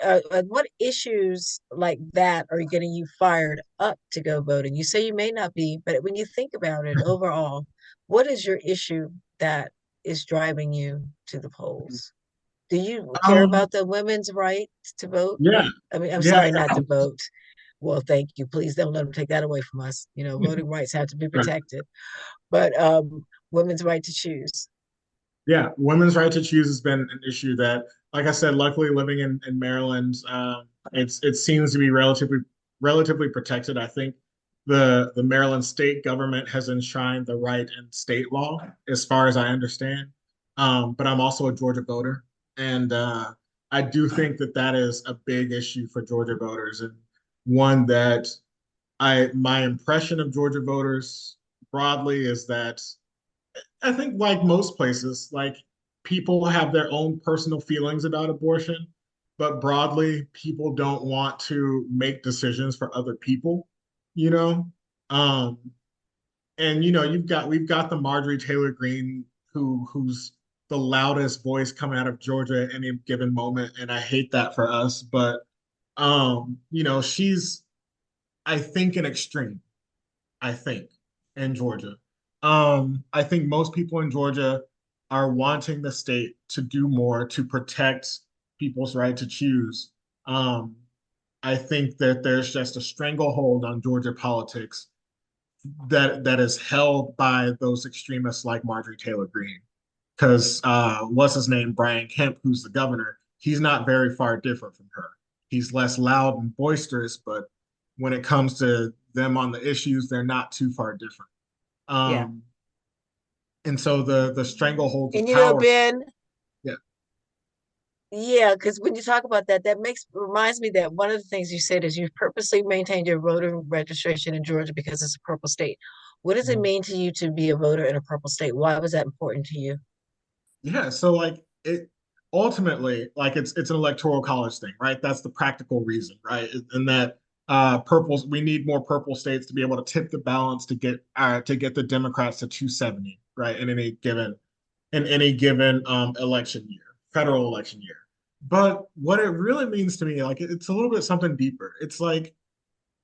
what issues like that are getting you fired up to go voting? You say you may not be, but when you think about it overall, what is your issue that is driving you to the polls? Do you care Um, about the women's right to vote? yeah, I mean, I'm yeah, sorry, not yeah. to vote. Well, thank you. Please don't let them take that away from us. Voting rights have to be Right. protected, but women's right to choose. Yeah, women's right to choose has been an issue that, like I said, luckily living in Maryland, it seems to be relatively protected. I think the Maryland state government has enshrined the right in state law, as far as I understand. But I'm also a Georgia voter, and I do think that that is a big issue for Georgia voters, and one that my impression of Georgia voters broadly is that I think, like most places, like people have their own personal feelings about abortion, but broadly, people don't want to make decisions for other people, you know? Um, and we've got the Marjorie Taylor Greene who's the loudest voice coming out of Georgia at any given moment, and I hate that for us, but she's, I think, an extreme. I think, in Georgia. I think most people in Georgia are wanting the state to do more to protect people's right to choose. Um, I think that there's just a stranglehold on Georgia politics that is held by those extremists like Marjorie Taylor Greene. Because what's his name, Brian Kemp, who's the governor, he's not very far different from her. He's less loud and boisterous, but when it comes to them on the issues, they're not too far different. Yeah. Um, and so the strangleholds of And power. Ben, Yeah. yeah, because when you talk about that, that makes reminds me that one of the things you said is you purposely maintained your voter registration in Georgia because it's a purple state. What does it Mhm. mean to you to be a voter in a purple state? Why was that important to you? Yeah. So like it ultimately, like it's an electoral college thing, right? That's the practical reason, right? And that purples we need more purple states to be able to tip the balance to get the Democrats to 270, right? In any given election year, federal election year. But what it really means to me, like it's a little bit something deeper. It's like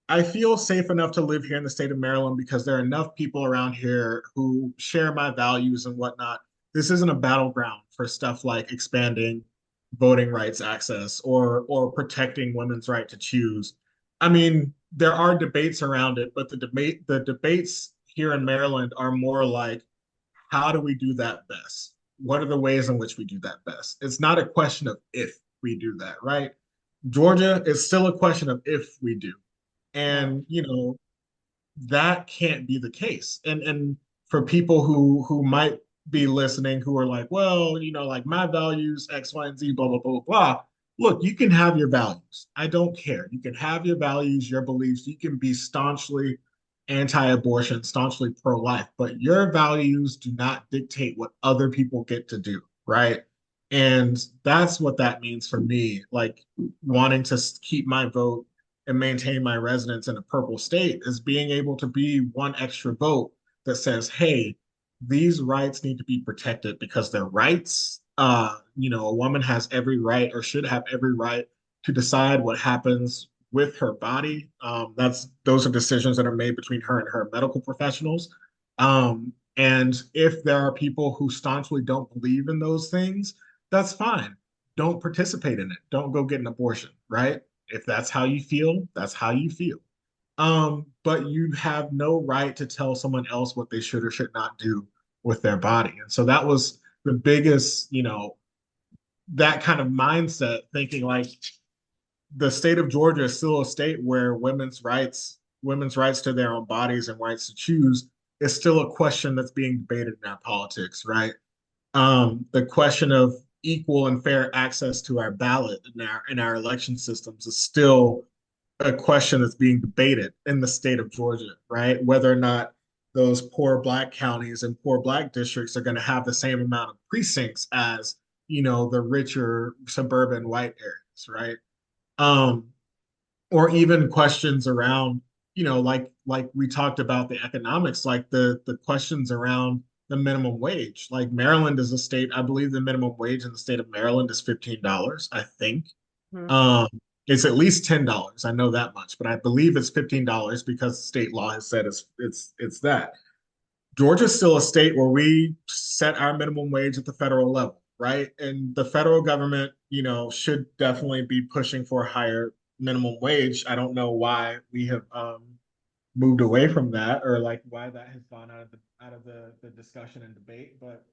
I feel safe enough to live here in the state of Maryland because there are enough people around here who share my values and whatnot. This isn't a battleground for stuff like expanding voting rights access or protecting women's right to choose. I mean, there are debates around it, but the debates here in Maryland are more like, how do we do that best? what are the ways in which we do that best? It's not a question of if we do that, right? Georgia is still a question of if we do. And, that can't be the case. And for people who might be listening who are like, well, like my values, X, Y, and Z, blah, blah, blah, blah. Look, you can have your values. I don't care. You can have your values, your beliefs. You can be staunchly anti-abortion, staunchly pro-life, but your values do not dictate what other people get to do, right? And that's what that means for me, like wanting to keep my vote and maintain my residence in a purple state is being able to be one extra vote that says, hey, these rights need to be protected because they're rights. A woman has every right or should have every right to decide what happens with her body. Those are decisions that are made between her and her medical professionals. And if there are people who staunchly don't believe in those things, that's fine. Don't participate in it. Don't go get an abortion, right? If that's how you feel, that's how you feel. But you have no right to tell someone else what they should or should not do with their body. And so that was the biggest, that kind of mindset, thinking like the state of Georgia is still a state where women's rights to their own bodies and rights to choose is still a question that's being debated in our politics, right? The question of equal and fair access to our ballot in our election systems is still a question that's being debated in the state of Georgia, right? Whether or not those poor Black counties and poor Black districts are going to have the same amount of precincts as, the richer suburban white areas, right? Um, or even questions around, like we talked about the economics, like the questions around the minimum wage. Like Maryland is a state, I believe the minimum wage in the state of Maryland is $15, I think. Hmm. Um, it's at least $10. I know that much, but I believe it's $15 because state law has said it's that. Georgia's still a state where we set our minimum wage at the federal level, right? And the federal government, should definitely be pushing for a higher minimum wage. I don't know why we have moved away from that, or like why that has gone out of the discussion and debate. But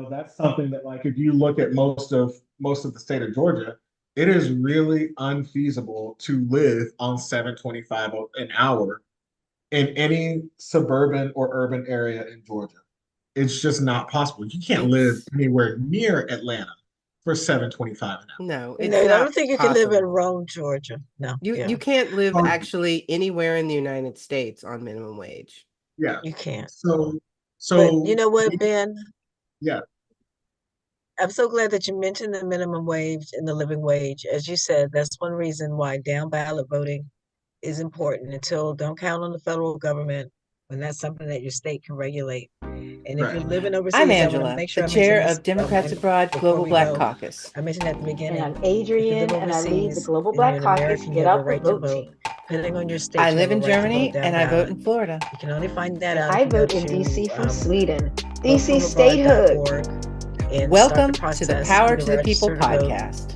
that's something that, like, if you look at most of the state of Georgia, it is really unfeasible to live on 7.25 an hour in any suburban or urban area in Georgia. It's just not possible. You can't live It's anywhere near Atlanta for 7.25 an hour. no, No, it's I not don't think you can live in possible. Rome, Georgia. No, You yeah, can't live Um, actually anywhere in the United States on minimum wage. yeah. you can't. So But you so know what, Ben? yeah. I'm so glad that you mentioned the minimum wage and the living wage. As you said, that's one reason why down ballot voting is important. Until don't count on the federal government when that's something that your state can regulate. And if Right. you're living I'm overseas, I want to Angela, make the sure I mention chair this of Democrats Abroad before Global we Black go. Caucus. I mentioned at the And beginning, I'm if you live Adrienne, and I lead the overseas Global and you're Black an Caucus. American, you Get have a out the right to vote vote. sheet. Depending on your I state, you have live a in right to vote Germany down and I vote ballot. in Florida. You can only find that And out I if you go vote in DC to from Sweden. DC statehood. voteformabroad.org and start Welcome the to the process, Power either to the People register to vote podcast.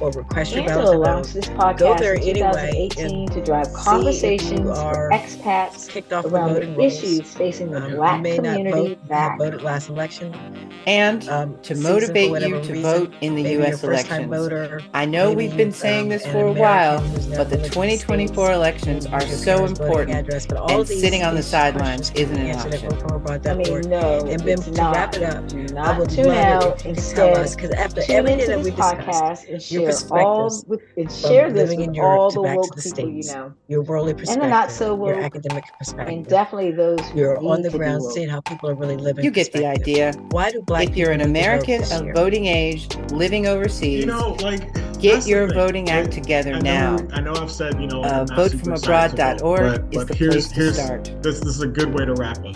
or request your ballot Angela to vote. launched this Go podcast there in anyway 2018 and to drive see if you conversations with are expats kicked off the around the voting rolls. issues facing the You Black may not community vote, have back. voted last election, And to season for motivate you whatever to reason. vote in the Maybe you're a US first-time elections. voter. I know Maybe we've been you've saying this an for a American while, who's now but the living in the 2024 States elections and are use your so parents' voting important, address. But all and of these sitting on the questions sidelines can isn't be an answered at option. I mean, voteformabroad.org. no, And Ben, it's to wrap not. it up, Do I not would tune love out. if you can tell us, Instead, because after tune everything into that this we discussed, podcast and your share perspectives from share this living with in Europe all to the back to woke the people you States, know, your worldly and the not perspective, so your woke, academic and perspective, definitely those who your on need the to be ground woke. seeing how people are really living You get the perspective. idea. Why do Black If you're people an need to vote American this of year? voting age living overseas, Like get that's the your thing. voting act together now. I know I've said, I'm not super excited to vote, Votefromabroad.org is but the here's place to start. this is a good way to wrap up.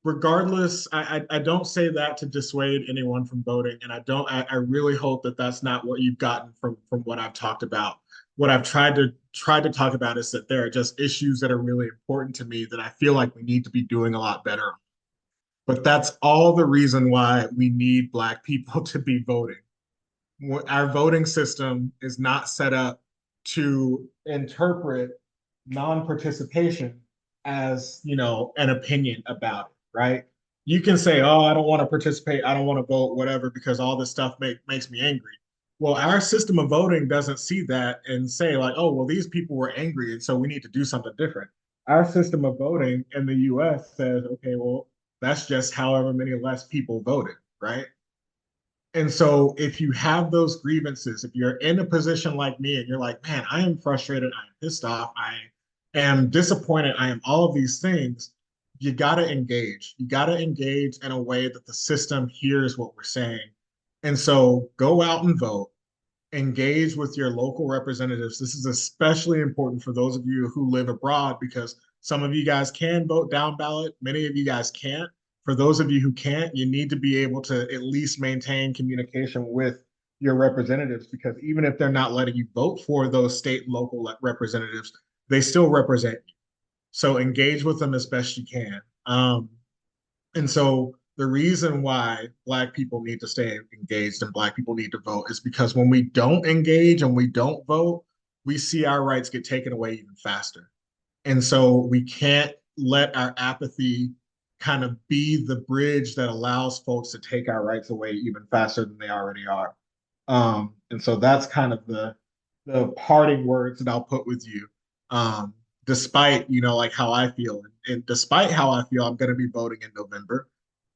Regardless, I don't say that to dissuade anyone from voting, and I really hope that that's not what you've gotten from what I've talked about. What I've tried to talk about is that there are just issues that are really important to me that I feel like we need to be doing a lot better on. But that's all the reason why we need Black people to be voting. Our voting system is not set up to interpret non-participation as, an opinion about it, right? you can say, oh, I don't want to participate, I don't want to vote, whatever, because all this stuff makes me angry. Well, our system of voting doesn't see that and say, like, oh, well, these people were angry, and so we need to do something different. Our system of voting in the US says, okay, well, that's just however many less people voted, right? And so if you have those grievances, if you're in a position like me and you're like, man, I am frustrated, I am pissed off, I am disappointed, I am all of these things, you got to engage. You got to engage in a way that the system hears what we're saying. And so go out and vote, engage with your local representatives. This is especially important for those of you who live abroad because some of you guys can vote down ballot, many of you guys can't. For those of you who can't, you need to be able to at least maintain communication with your representatives because even if they're not letting you vote for those state and local representatives, they still represent you. So engage with them as best you can. And so the reason why Black people need to stay engaged and Black people need to vote is because when we don't engage and we don't vote, we see our rights get taken away even faster. And so we can't let our apathy kind of be the bridge that allows folks to take our rights away even faster than they already are. And so that's kind of the parting words that I'll put with you. Despite, like how I feel. And despite how I feel, I'm going to be voting in November.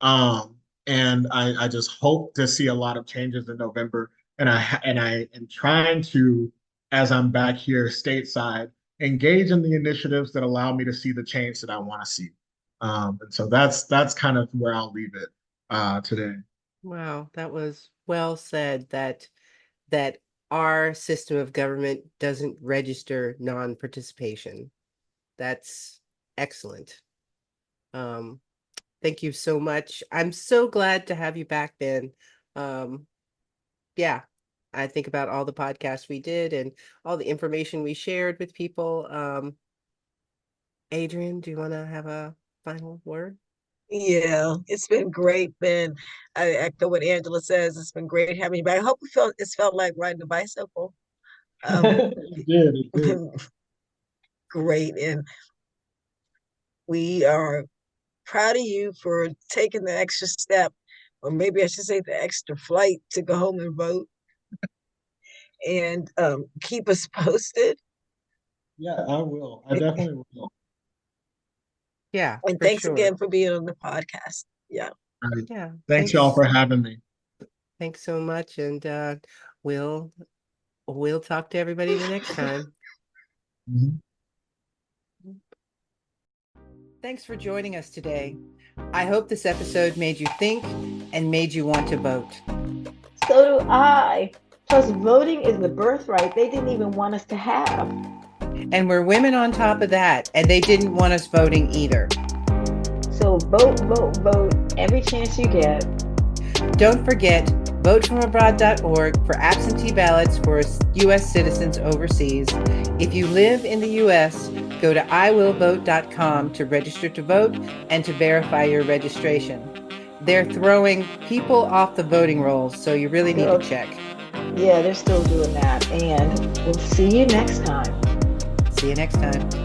And I just hope to see a lot of changes in November. And I am trying to, as I'm back here stateside, engage in the initiatives that allow me to see the change that I want to see. And so that's kind of where I'll leave it today. Wow, that was well said that our system of government doesn't register non-participation. That's excellent. Thank you so much. I'm so glad to have you back, Ben. Yeah, I think about all the podcasts we did and all the information we shared with people. Adrian, do you want to have a final word? Yeah, it's been great, Ben. I echo what Angela says. It's been great having you back. I hope it's felt like riding a bicycle. It did. Great. And we are proud of you for taking the extra step, or maybe I should say the extra flight to go home and vote. And keep us posted. Yeah, I will. I definitely will. Yeah, And for thanks sure. again for being on the podcast. Yeah. Right. Yeah, Thanks y'all for having me. thanks so much, and we'll talk to everybody the next time. Mhm. Thanks for joining us today. I hope this episode made you think and made you want to vote. So do I. Plus, voting is the birthright they didn't even want us to have. And we're women on top of that, and they didn't want us voting either. So vote, vote, vote every chance you get. Don't forget, votefromabroad.org for absentee ballots for U.S. citizens overseas. If you live in the U.S., go to iwillvote.com to register to vote and to verify your registration. They're throwing people off the voting rolls, so you really need to check. Yeah, they're still doing that. And we'll see you next time. See you next time.